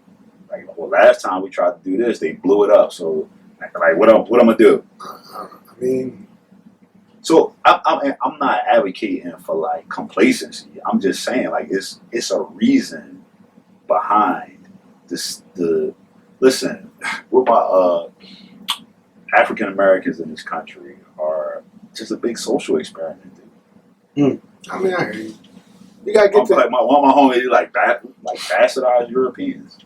well, last time we tried to do this, they blew it up. So, like, what I'm gonna do? I mean, so I'm not advocating for like complacency. I'm just saying like it's a reason behind this. Listen, what my African Americans in this country are just a big social experiment, dude. I mean, I hear you. You gotta get like one of my homies like bastardized Europeans.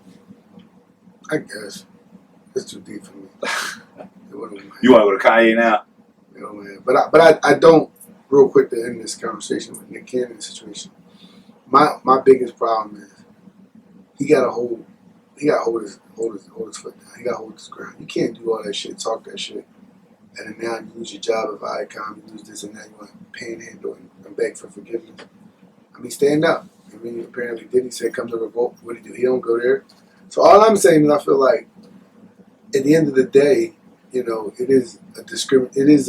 I guess it's too deep for me. You want to go to Kanye now? You know, man. But I don't. Real quick to end this conversation with Nick Cannon's situation. My biggest problem is he got to hold his foot down. He got to hold his ground. You can't do all that shit, talk that shit, and then now you lose your job at Viacom, you lose this and that, you want to panhandle and beg for forgiveness. I mean, stand up. I mean, apparently did. He said, come to revolt. What did he do? He don't go there. So all I'm saying is I feel like at the end of the day, you know, it is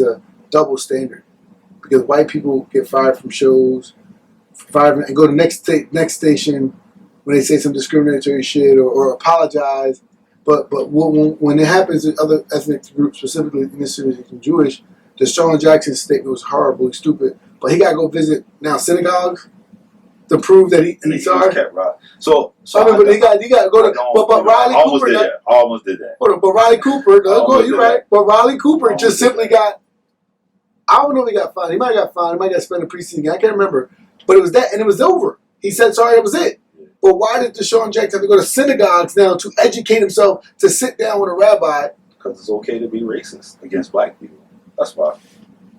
a double standard. Because white people get fired from shows, and go to next station when they say some discriminatory shit or apologize. But when it happens in other ethnic groups, specifically in this situation Jewish, the Deshaun Jackson statement was horribly stupid. But he got to go visit now synagogues to prove that he's sorry. So I mean, but he got to go to. But Riley Cooper almost did that. But Riley Cooper, you're right. But Riley Cooper just simply got. I don't know if he got fined. He might have got fined. He might have got spent a preseason game. I can't remember. But it was that, and it was over. He said, sorry, that was it. But why did Deshaun Jackson have to go to synagogues now to educate himself to sit down with a rabbi? Because it's okay to be racist against black people. That's why.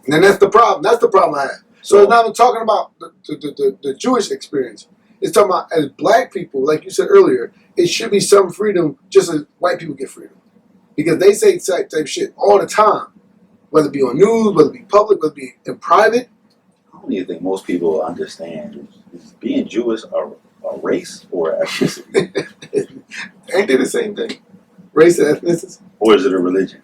And that's the problem. That's the problem I have. So it's not even talking about the Jewish experience. It's talking about as black people, like you said earlier, it should be some freedom just as white people get freedom. Because they say type shit all the time. Whether it be on news, whether it be public, whether it be in private. I don't even think most people understand is being Jewish a race or ethnicity. Ain't they the same thing? Race and ethnicity? Or is it a religion?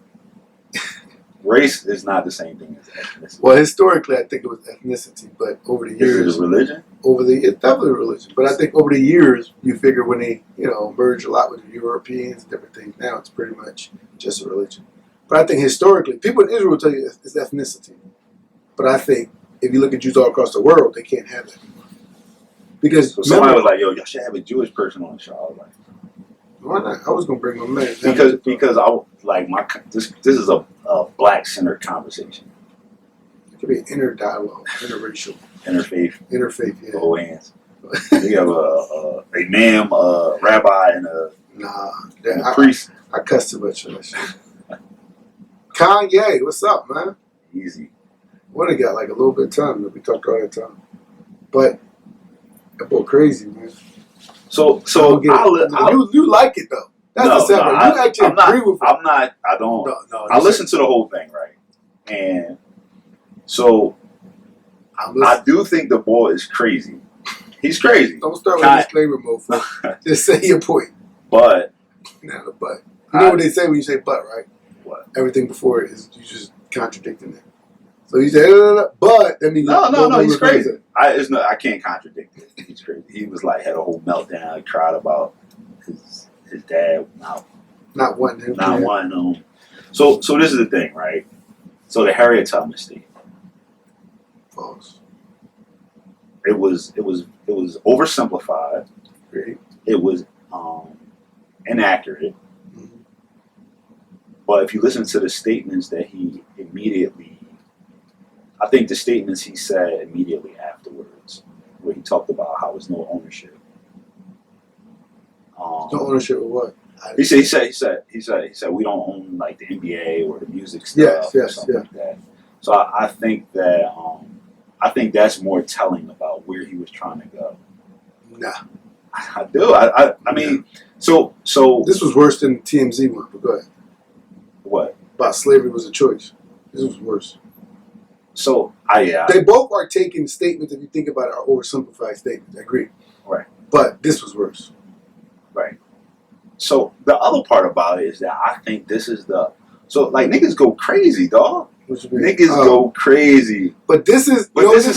Race is not the same thing as ethnicity. Well, historically, I think it was ethnicity, but over the years... Is it a religion? It's definitely a religion. But I think over the years, you figure when they, merge a lot with the Europeans and different things, now it's pretty much just a religion. But I think historically, people in Israel will tell you it's ethnicity. But I think if you look at Jews all across the world, they can't have that. Because somebody was like, yo, y'all should have a Jewish person on the show. I was like, why not? I was going to bring my man. Because I like this is a black-centered conversation. It could be an inner dialogue, interracial. Interfaith, yeah. The whole hands. We have a imam, a rabbi, and a priest. I cuss too much for that shit. Kanye, what's up, man? Easy. We only got like a little bit of time that we talked all that time. But that boy crazy, man. So you like it though. That's the sad part. You actually agree with it. I don't. I listen to the whole thing, right? And so I do think the boy is crazy. He's crazy. Don't start with disclaimer mode, folks. Just say your point. But. Not a but. You know what they say when you say but, right? What? Everything before it is you just contradicting it. So you say, but that means no, he's crazy. I can't contradict it. He's crazy. He was like had a whole meltdown. He cried about his dad not wanting him. So this is the thing, right? So the Harriet Tubman statement. False. It was oversimplified. Great. It was inaccurate. Mm-hmm. But if you listen to the statements that he immediately, I think the statements he said immediately afterwards, where he talked about how there's no ownership. No ownership of what? He said we don't own like the NBA or the music stuff or something like that. So I think that I think that's more telling about where he was trying to go. Nah. I do. I mean, so this was worse than the TMZ one, but go ahead. What? About slavery was a choice. This was worse. So they both are taking statements, if you think about it, are oversimplified statements. I agree. Right. But this was worse. Right. So the other part about it is that I think this is like niggas go crazy, dog. Niggas go crazy. But this is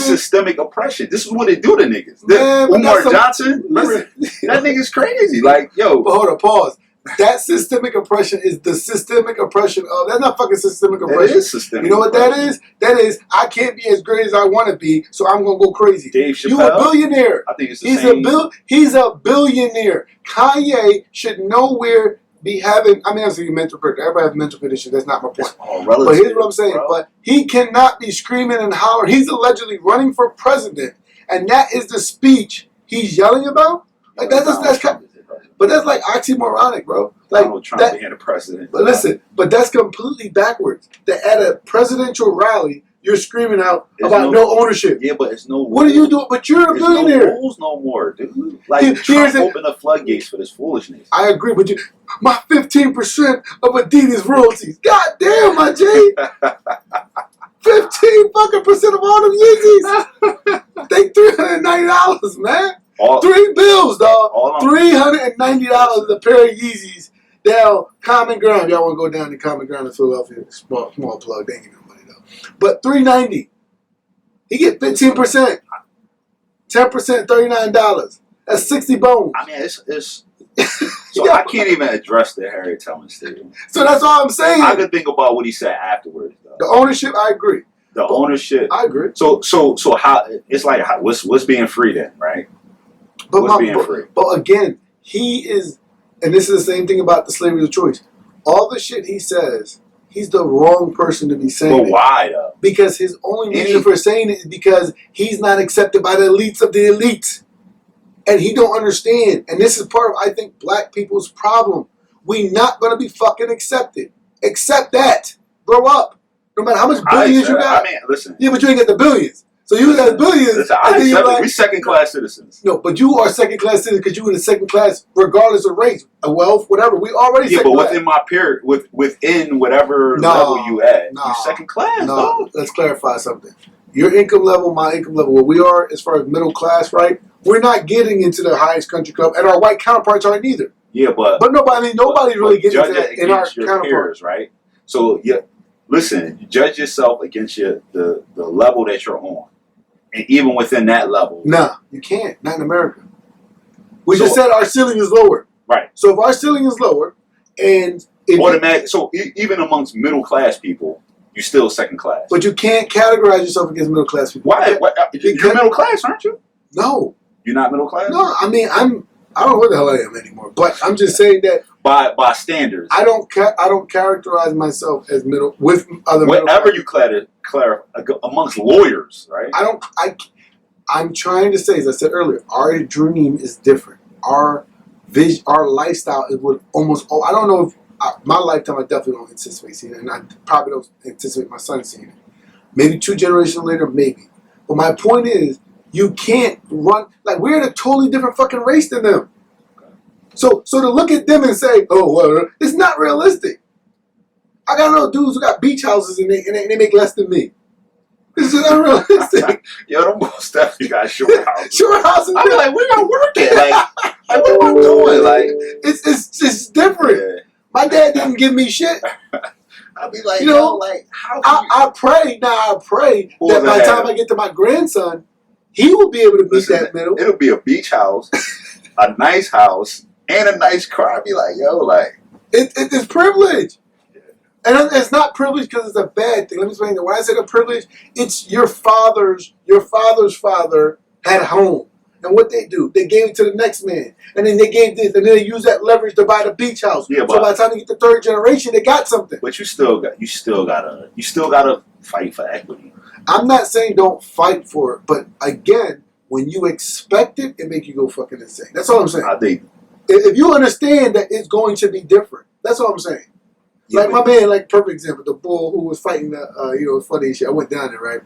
systemic oppression. This is what they do to niggas. Man, Umar Johnson, remember, that nigga's crazy. Like, yo. But hold on, pause. That systemic oppression is the systemic oppression of... That's not fucking systemic oppression. It is systemic. You know what that is? That is, I can't be as great as I want to be, so I'm going to go crazy. Dave Chappelle. You a billionaire. I think it's the same. He's a billionaire. Kanye should nowhere be having... I mean, I'm saying mental breakdown. Everybody has mental condition. That's not my point. It's all relative, but here's what I'm saying. Bro. But he cannot be screaming and hollering. He's allegedly running for president, and that is the speech he's yelling about? Like, that's kind of... president. But that's like oxymoronic, bro. Like Donald Trump that, being the president. But listen, but that's completely backwards. That at a presidential rally, you're screaming out about no ownership. Yeah, but it's no. What are you doing? But you're a billionaire. No rules no more, dude. Like Trump opened the floodgates for this foolishness. I agree, but my 15% of Adidas royalties. God damn, my G. 15 fucking percent of all them Yeezys. They $390, man. 3 bills, dog. $390 a pair of Yeezys. Down Common Ground. Y'all want to go down to Common Ground in Philadelphia? Small plug. They ain't giving no money though. But $390. He get 15%. 10%, $39. That's 60 bones. I mean, it's so I can't even address the Harriet Tubman statement. So that's all I'm saying. I could think about what he said afterwards, though. The ownership, I agree. Ownership, I agree. So how it's like what's being free then, right? What's being free? But again, he is, and this is the same thing about the slavery of choice. All the shit he says, he's the wrong person to be saying. But why though? Because his only reason for saying it is because he's not accepted by the elites of the elites. And he don't understand. And this is part of, I think, black people's problem. We not going to be fucking accepted. Accept that. Grow up. No matter how much billions you got. I mean, listen. Yeah, but you ain't got the billions. So you got billions. Listen, I accept it. We second-class citizens. No, but you are second-class citizens because you were in second class regardless of race, wealth, whatever. We already second class. But within my period, within whatever level you at, you second class. No, let's clarify something. Your income level, my income level, where we are as far as middle class, right? We're not getting into the highest country club, and our white counterparts aren't either. Yeah, but nobody's really getting into that in our counterparts, right? So listen, you judge yourself against the level that you're on, and even within that level, nah, you can't. Not in America. We just said our ceiling is lower, right? So if our ceiling is lower, and even amongst middle class people, you're still second class. But you can't categorize yourself against middle class people. Why? You're middle class, aren't you? No. You're not middle class? No, I mean I don't know what the hell I am anymore. But I'm just saying that by standards, I don't characterize myself as middle with other. Whatever you clarify amongst lawyers, right? I'm trying to say, as I said earlier, our dream is different. Our vision, our lifestyle is what almost. I don't know if my lifetime. I definitely don't anticipate seeing it, and I probably don't anticipate my son seeing it. Maybe 2 generations later, maybe. But my point is, you can't run like we're in a totally different fucking race than them. So to look at them and say, oh, well, it's not realistic. I got no dudes who got beach houses and they make less than me. This is unrealistic. Yo, them most definitely got short houses. Short houses. I be like, where y'all working? Like, what am I doing? Like, it's just different. Yeah. My dad didn't give me shit. I'll be like, how? I pray that by the time I get to my grandson, he will be able to meet that middle. It'll be a beach house, a nice house, and a nice car. I'll be like, it's privilege. And it's not privilege because it's a bad thing. Let me explain that. When I say the privilege, it's your father's father had a home. And what they do, they gave it to the next man. And then they gave this, and then they use that leverage to buy the beach house. Yeah, so by the time they get the 3rd generation, they got something. But you still gotta fight for equity. I'm not saying don't fight for it, but again, when you expect it, it make you go fucking insane. That's all I'm saying. I think if you understand that it's going to be different, that's all I'm saying. Yeah, like my man, like perfect example, the bull who was fighting the, funny shit. I went down there, right?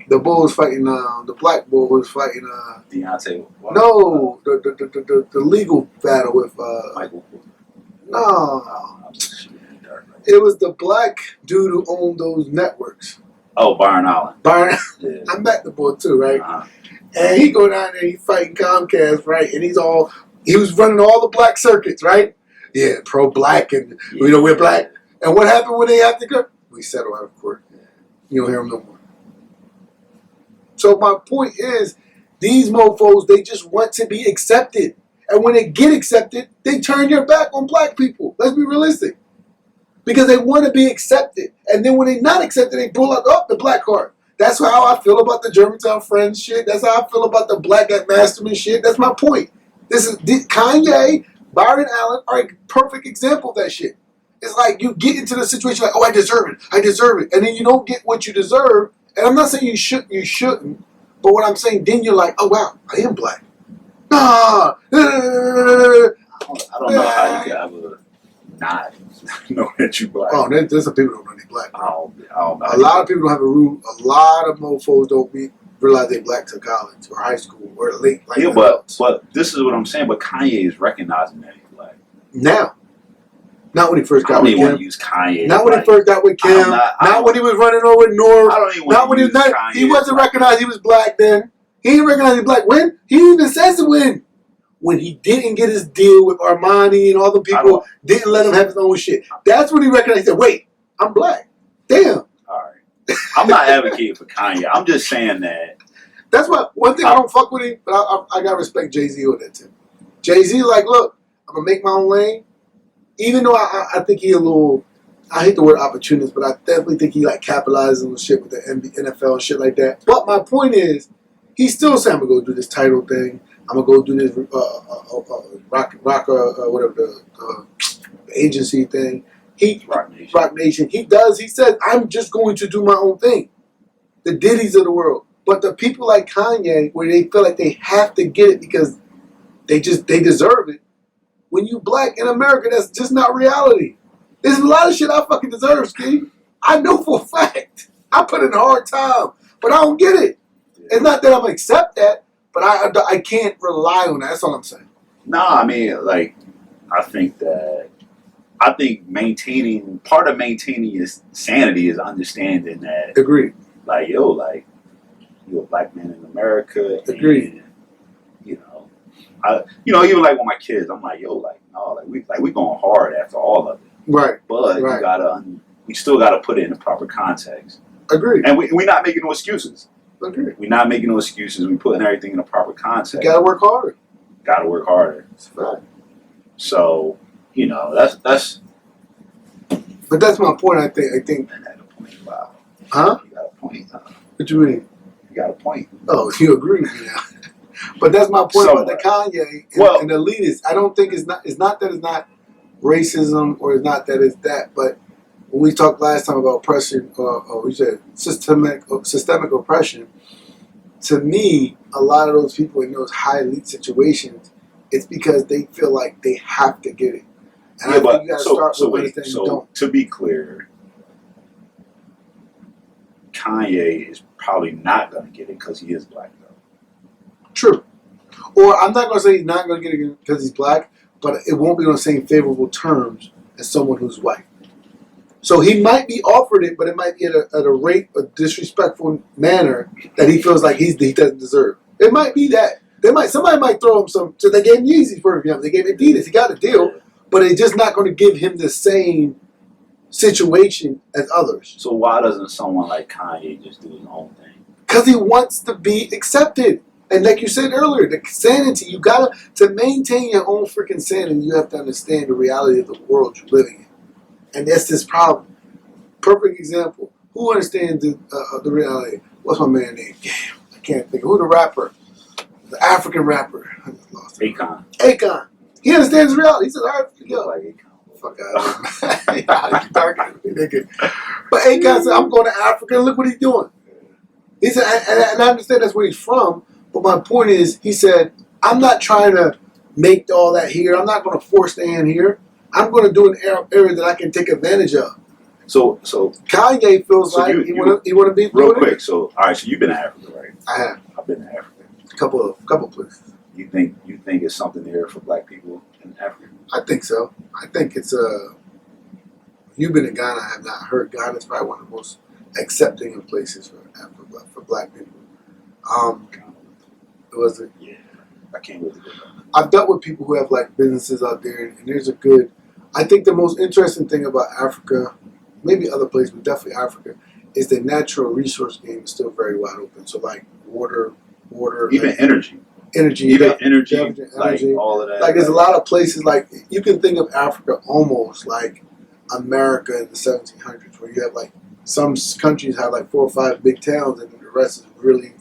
The bull was fighting, the black bull was fighting, Deontay. No, the legal battle with, Michael. No. It was the black dude who owned those networks. Oh, Byron Allen. Yeah. I met the boy too, right? Uh-huh. And he go down there, he fighting Comcast, right? And he was running all the black circuits, right? Yeah, pro-black, and we're black. And what happened when they have to go? We settle out of court. You don't hear them no more. So my point is, these mofos, they just want to be accepted. And when they get accepted, they turn their back on black people. Let's be realistic. Because they want to be accepted. And then when they're not accepted, they pull out the black card. That's how I feel about the Germantown Friends shit. That's how I feel about the Black at Masterman shit. That's my point. Kanye, Byron Allen are a perfect example of that shit. It's like you get into the situation like, oh, I deserve it. And then you don't get what you deserve. And I'm not saying you shouldn't. But what I'm saying, then you're like, oh, wow, I am black. Nah. I don't know how you could ever not know that you black. Oh, there's some people who don't know they black. I don't know. A lot of people don't have a rule. A lot of mofos don't realize they black till college or high school or late. Like yeah, but this is what I'm saying. But Kanye is recognizing that he's black now. Not when he first got I don't with even want Kim. to use Kanye. Not when he first got with Kim. Not when he was running over North. I don't even Not want when to he use was Kanye. he wasn't recognized he was black then. He didn't recognize he was black when? He even says it when he didn't get his deal with Armani and all the people didn't let him have his own shit. That's when he recognized. He said, "Wait, I'm black." Damn. All right. I'm not advocating for Kanye. I'm just saying that. That's why one thing I don't fuck with him, but I gotta respect Jay-Z on that too. Jay-Z, like, look, I'm gonna make my own lane. Even though I think he a little, I hate the word opportunist, but I definitely think he like capitalizes on shit with the NFL and shit like that. But my point is, he still saying, I'm gonna go do this title thing. I'm gonna go do this whatever the agency thing. Rock Nation. He said, I'm just going to do my own thing. The Diddy's of the world. But the people like Kanye, where they feel like they have to get it because they deserve it. When you black in America, that's just not reality. There's a lot of shit I fucking deserve, Ski. I know for a fact. I put in a hard time, but I don't get it. It's not that I'm gonna accept that, but I can't rely on that. That's all I'm saying. No, I mean, like, I think part of maintaining your sanity is understanding that. Agreed. Like, you're a black man in America. Agreed. And, even like with my kids, I'm like, we going hard after all of it. Right. But we still gotta put it in the proper context. Agreed. And we're not making no excuses. Agreed. We're not making no excuses. We're putting everything in the proper context. You gotta work harder. Gotta work harder. That's right. So, that's. But that's my point. I think. I had a point. Wow. Huh? You got a point. What you mean? You got a point. Oh, you agree with me now. But that's my point about the Kanye and the elitists. I don't think it's not that it's not racism or it's not that it's that. But when we talked last time about oppression, or we said systemic oppression, to me, a lot of those people in those high elite situations, it's because they feel like they have to get it. And I think you got to start with anything you don't. To be clear, Kanye is probably not going to get it because he is black, though. True. Or I'm not going to say he's not going to get it because he's black, but it won't be on the same favorable terms as someone who's white. So he might be offered it, but it might be at a rate of disrespectful manner that he feels like he doesn't deserve. It might be that. Somebody might throw him some. So they gave him Yeezy for him. They gave him Adidas. He got a deal, but it's just not going to give him the same situation as others. So why doesn't someone like Kanye just do his own thing? Because he wants to be accepted. And like you said earlier, the sanity, to maintain your own freaking sanity, you have to understand the reality of the world you're living in. And that's this problem. Perfect example. Who understands the reality? What's my man name? Damn, I can't think. Who the rapper? The African rapper. I just lost it. Akon. He understands the reality. He says, all right, yo. Like Akon. Fuck out of here. But Akon said, I'm going to Africa and look what he's doing. He said, and I understand that's where he's from, but my point is, he said, I'm not trying to make all that here. I'm not going to force the hand here. I'm going to do an area that I can take advantage of. So Kanye feels like he want to be real quick. So all right, so you've been to Africa, right? I have. I've been to Africa. A couple places. You think it's something there for black people in Africa? I think so. I think it's You've been to Ghana. I have not heard Ghana is probably one of the most accepting of places for black people. Was it? Yeah, I can't wait to go. I've dealt with people who have like businesses out there, and there's a good. I think the most interesting thing about Africa, maybe other places, but definitely Africa, is the natural resource game is still very wide open. So like water, even like, energy, like all of that. Like there's a lot of places like you can think of Africa almost like America in the 1700s, where you have like some countries have like 4 or 5 big towns, and then the rest is really,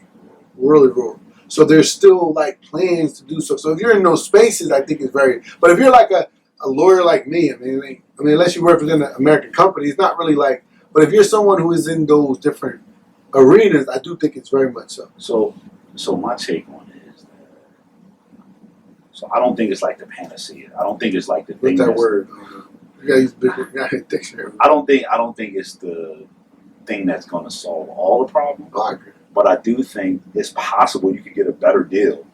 really rural. So there's still like plans to do so. So if you're in those spaces, I think it's very. But if you're like a lawyer like me, I mean, unless you represent an American company, it's not really like. But if you're someone who is in those different arenas, I do think it's very much so. So my take on it is that So I don't think it's like the panacea. I don't think it's like the thing. What's that word? You gotta use big. You gotta hit dictionary. I don't think it's the thing that's going to solve all the problems. Oh, I agree. But I do think it's possible you could get a better deal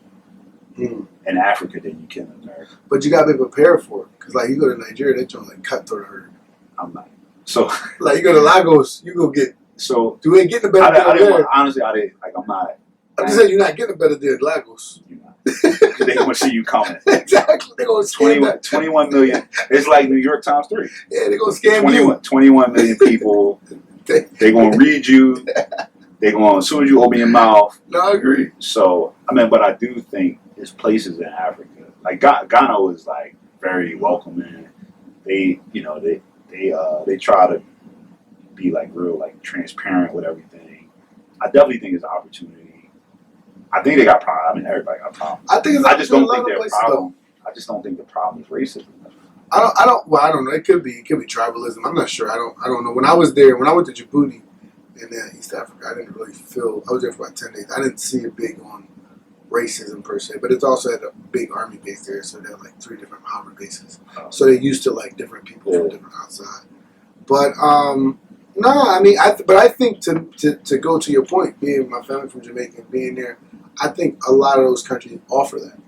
in Africa than you can in America. But you gotta be prepared for it, because like you go to Nigeria, they trying to like cutthroat herd. I'm not. So like you go to Lagos, you go get. So you ain't getting a better deal. Honestly, I didn't. Like I'm not. I'm just saying you're not getting a better deal in Lagos. You're not. They gonna see you coming. Exactly. They gonna scam 21 million. It's like New York times 3. Yeah, they gonna scam 21 million people. They gonna read you. They gonna, as soon as you open your mouth. No, I agree. So I mean, but I do think there's places in Africa, like Ghana was like very welcoming. They, you know, they try to be like real, like transparent with everything. I definitely think it's an opportunity. I think they got problems. I mean, everybody got problems. I think it's I just don't think their places, problem. I just don't think the problem is racism. I don't. Well, I don't know. It could be tribalism. I'm not sure. I don't know. When I was there, when I went to Djibouti in East Africa, I didn't really feel. I was there for about 10 days. I didn't see a big on racism per se, but it's also had a big army base there, so they had like 3 different army bases. So they're used to like different people from different outside. But no, I mean, but I think to go to your point, being my family from Jamaica and being there, I think a lot of those countries offer that.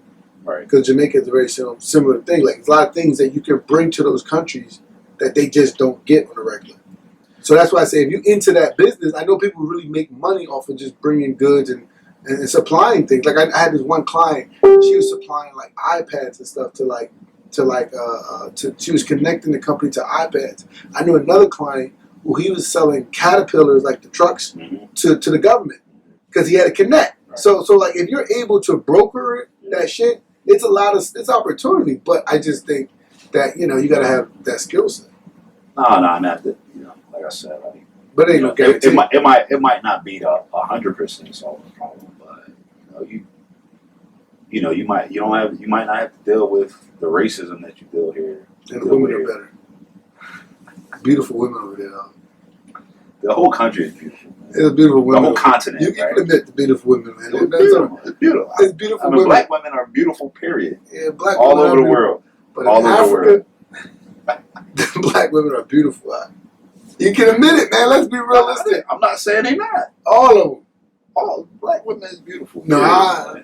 Right. Because Jamaica is a very similar thing. Like, there's a lot of things that you can bring to those countries that they just don't get on the regular. So that's why I say, if you're into that business, I know people really make money off of just bringing goods and supplying things. Like, I had this one client, she was supplying, like, iPads and stuff she was connecting the company to iPads. I knew another client who he was selling Caterpillars, like the trucks, to the government because he had to connect. Right. So like, if you're able to broker that shit, it's opportunity. But I just think that, you know, you got to have that skill set. No, not that. You know, like I said, like, but it ain't no guarantee. It might not be the 100% solve the problem, but you might not have to deal with the racism that you deal here. And the women are better. Beautiful women over there. The whole country is beautiful. Man. It's beautiful women. The whole continent. You can admit the beautiful women, man. It's beautiful. It's beautiful. It's beautiful. I mean, black women are beautiful. Period. Yeah, black all women over the world. But all in over Africa, the world, black women are beautiful. You can admit it, man. Let's be realistic. I'm not saying they're not. All of them. All black women is beautiful. No, I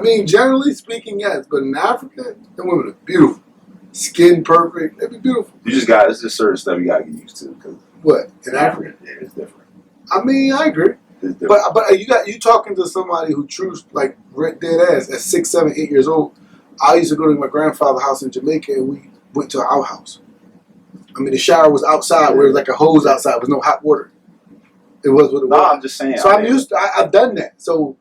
mean, generally speaking, yes. But in Africa, the women are beautiful. Skin perfect. They be beautiful. It's just certain stuff you gotta get used to. Cause what in Africa? Yeah, it's different. I mean, I agree. But you talking to somebody who like dead ass at 6, 7, 8 years old. I used to go to my grandfather's house in Jamaica, and we went to our house. I mean, the shower was outside, where it was like a hose outside. There was no hot water. It was what it was. No, I'm just saying. So I'm used to. I've done that. So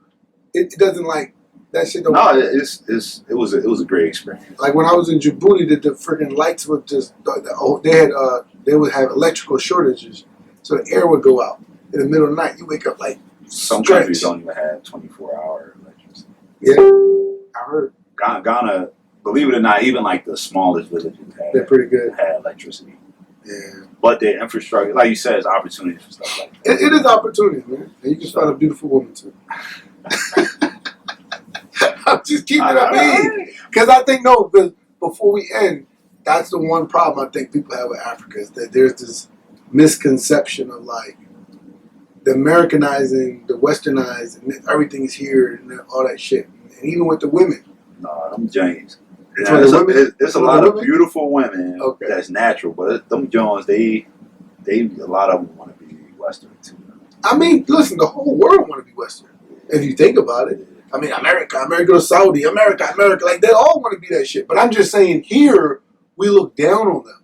it doesn't like that shit. Don't it was a great experience. Like when I was in Djibouti, the freaking lights would just they would have electrical shortages, so the air would go out in the middle of the night. You wake up like some countries don't even have 24-hour electricity. Yeah, I heard. Ghana, believe it or not, even like the smallest villages they're pretty good. Had electricity. Yeah, but their infrastructure, like you said, is opportunities for stuff like that. It is opportunities, man, and you can find a beautiful woman too. I'm just keeping it being, because I think because before we end, that's the one problem I think people have with Africa is that there's this misconception of like the Americanizing, the Westernized, and everything's here and all that shit, and even with the women. No, them James. It's a lot of beautiful women that's natural, but them Jones, they a lot of them want to be Western too. I mean, listen, the whole world want to be Western. If you think about it, I mean, America to Saudi, America, like they all want to be that shit. But I'm just saying, here we look down on them,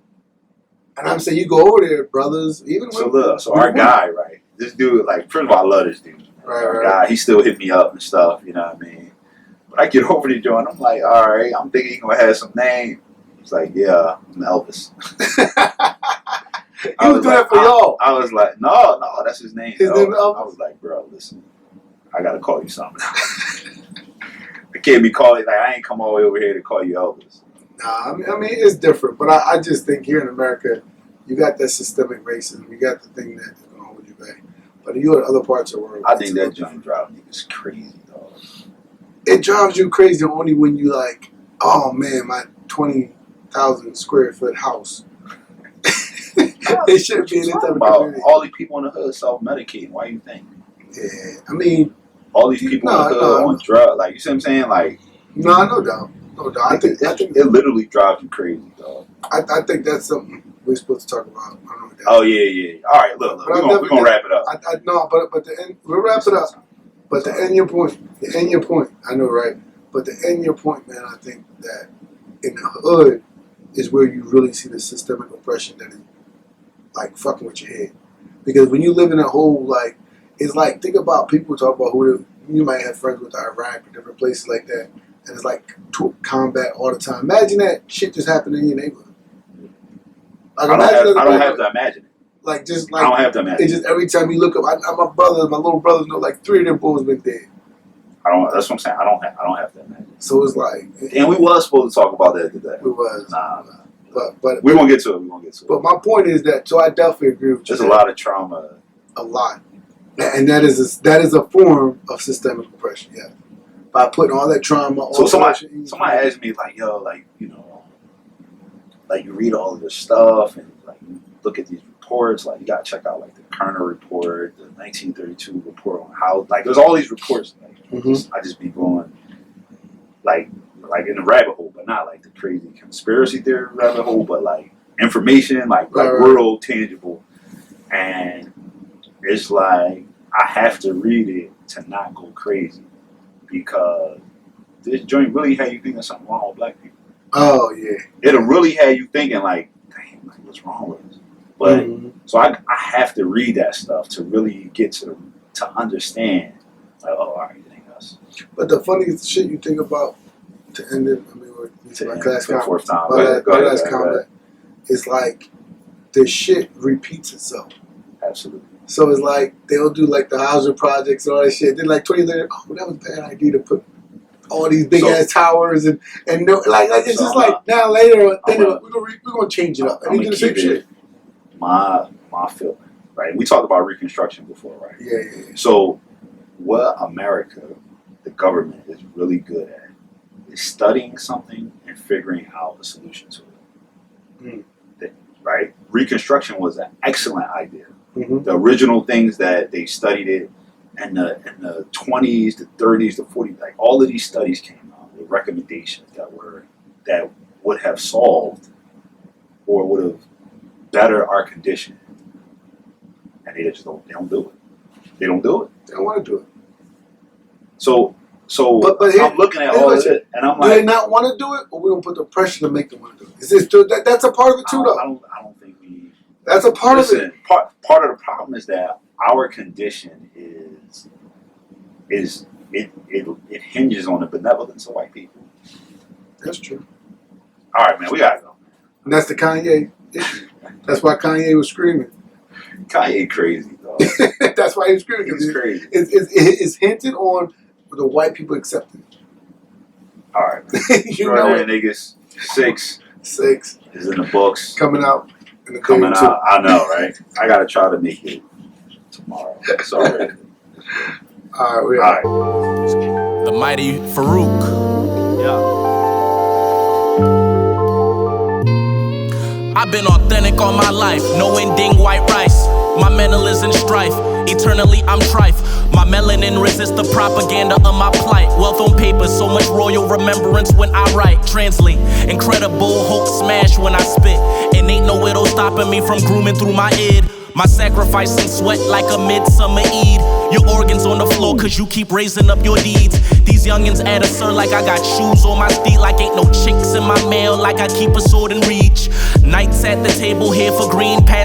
and I'm saying you go over there, brothers. Even so our guy, right? This dude, like, first of all, I love this dude. Our guy, he still hit me up and stuff. You know what I mean? I get over to Joe and I'm like, all right, I'm thinking he's gonna have some name. He's like, yeah, I'm Elvis. He was doing that for y'all. I was like, no, that's his name. His name Elvis? I was like, bro, listen, I gotta call you something. I can't be calling like I ain't come all the way over here to call you Elvis. Nah, I mean it's different, but I just think here in America, you got that systemic racism. You got the thing that's gonna hold you back. But you in other parts of the world, I think that John Drive nigga's crazy, dog. it drives you crazy only when you like, oh man, my 20,000 square foot house. It shouldn't be in this type of community. All these people in the hood self-medicating. Why you think? Yeah, I mean, all these people in the hood on drugs. Like, you see what I'm saying? Like, no doubt. I think it literally drives you crazy, dog. I think that's something we're supposed to talk about. I don't know what that Oh yeah. All right, look, we're gonna wrap it up. But the end, we'll wrap it up. But to end your point, I know, right? But to end your point, man, I think that in the hood is where you really see the systemic oppression that is like fucking with your head. Because when you live in a whole, like, it's like, think about people talk about who you might have friends with Iraq or different places like that, and it's like combat all the time. Imagine that shit just happened in your neighborhood. Like, I don't have to imagine it. Like, just like, I don't have to imagine. It's just every time you look up, my little brothers know like 3 of their boys been dead. That's what I'm saying. I don't have to imagine. So it's like, and we was supposed to talk about that today. We was. Nah. But we're gonna get to it. But my point is that, so I definitely agree with you. There's a lot of trauma. A lot, and that is a form of systemic oppression. Yeah. By putting all that trauma. So somebody asked me like, yo, like, you know, like, you read all of this stuff and like you look at these reports, like you gotta check out like the Kerner report, the 1932 report on how, like, there's all these reports. Like, I just be going like in the rabbit hole, but not like the crazy conspiracy theory rabbit hole, but like information, like real tangible. And it's like I have to read it to not go crazy, because this joint really had you thinking something wrong with black people. Oh yeah, it'll really have you thinking like, damn, like, what's wrong with us? But so I have to read that stuff to really get to understand. Like, oh, all right, it ain't us. But the funniest shit you think about, to end it, I mean, my class comment, it's like the shit repeats itself. Absolutely. So it's like they'll do like the housing projects and all that shit. Then like 20 years later, oh, that was a bad idea to put all these big ass towers and no, like it's so just like now later we're gonna change it up. And they do the same shit. My feeling, right? We talked about Reconstruction before, right? Yeah. So what America, the government, is really good at is studying something and figuring out a solution to it. Right? Reconstruction was an excellent idea. The original things that they studied it in the 20s, the 30s, the 40s, like all of these studies came out with recommendations that would have solved or would have bettered our condition. And they just don't do it. They don't do it. They don't want to do it. So but I'm looking at all of it, and I'm like, do they not want to do it, or we don't put the pressure to make them want to do it? Is this that's a part of it too, though? I don't think we. That's a part of it. Part of the problem is that our condition it hinges on the benevolence of white people. That's true. All right, man, we gotta go. And that's the Kanye issue. That's why Kanye was screaming. Kanye crazy, dog. That's why he was screaming. It's crazy. It's hinted on. The white people accepted it. All right, man. You know it. Niggas. 6 is in the books. Coming out. I know, right? I gotta try to make it tomorrow. Sorry. All right. The mighty Farouk. Yeah. I've been authentic all my life, no ending white rice. My mental is in strife, eternally I'm trife. My melanin resists the propaganda of my plight. Wealth on paper, so much royal remembrance when I write. Translate, incredible hope smash when I spit. And ain't no widow stopping me from grooming through my id. My sacrifice and sweat like a midsummer Eid. Your organs on the floor cause you keep raising up your deeds. These youngins add a sir like I got shoes on my feet. Like ain't no chinks in my mail, like I keep a sword in reach. Nights at the table here for green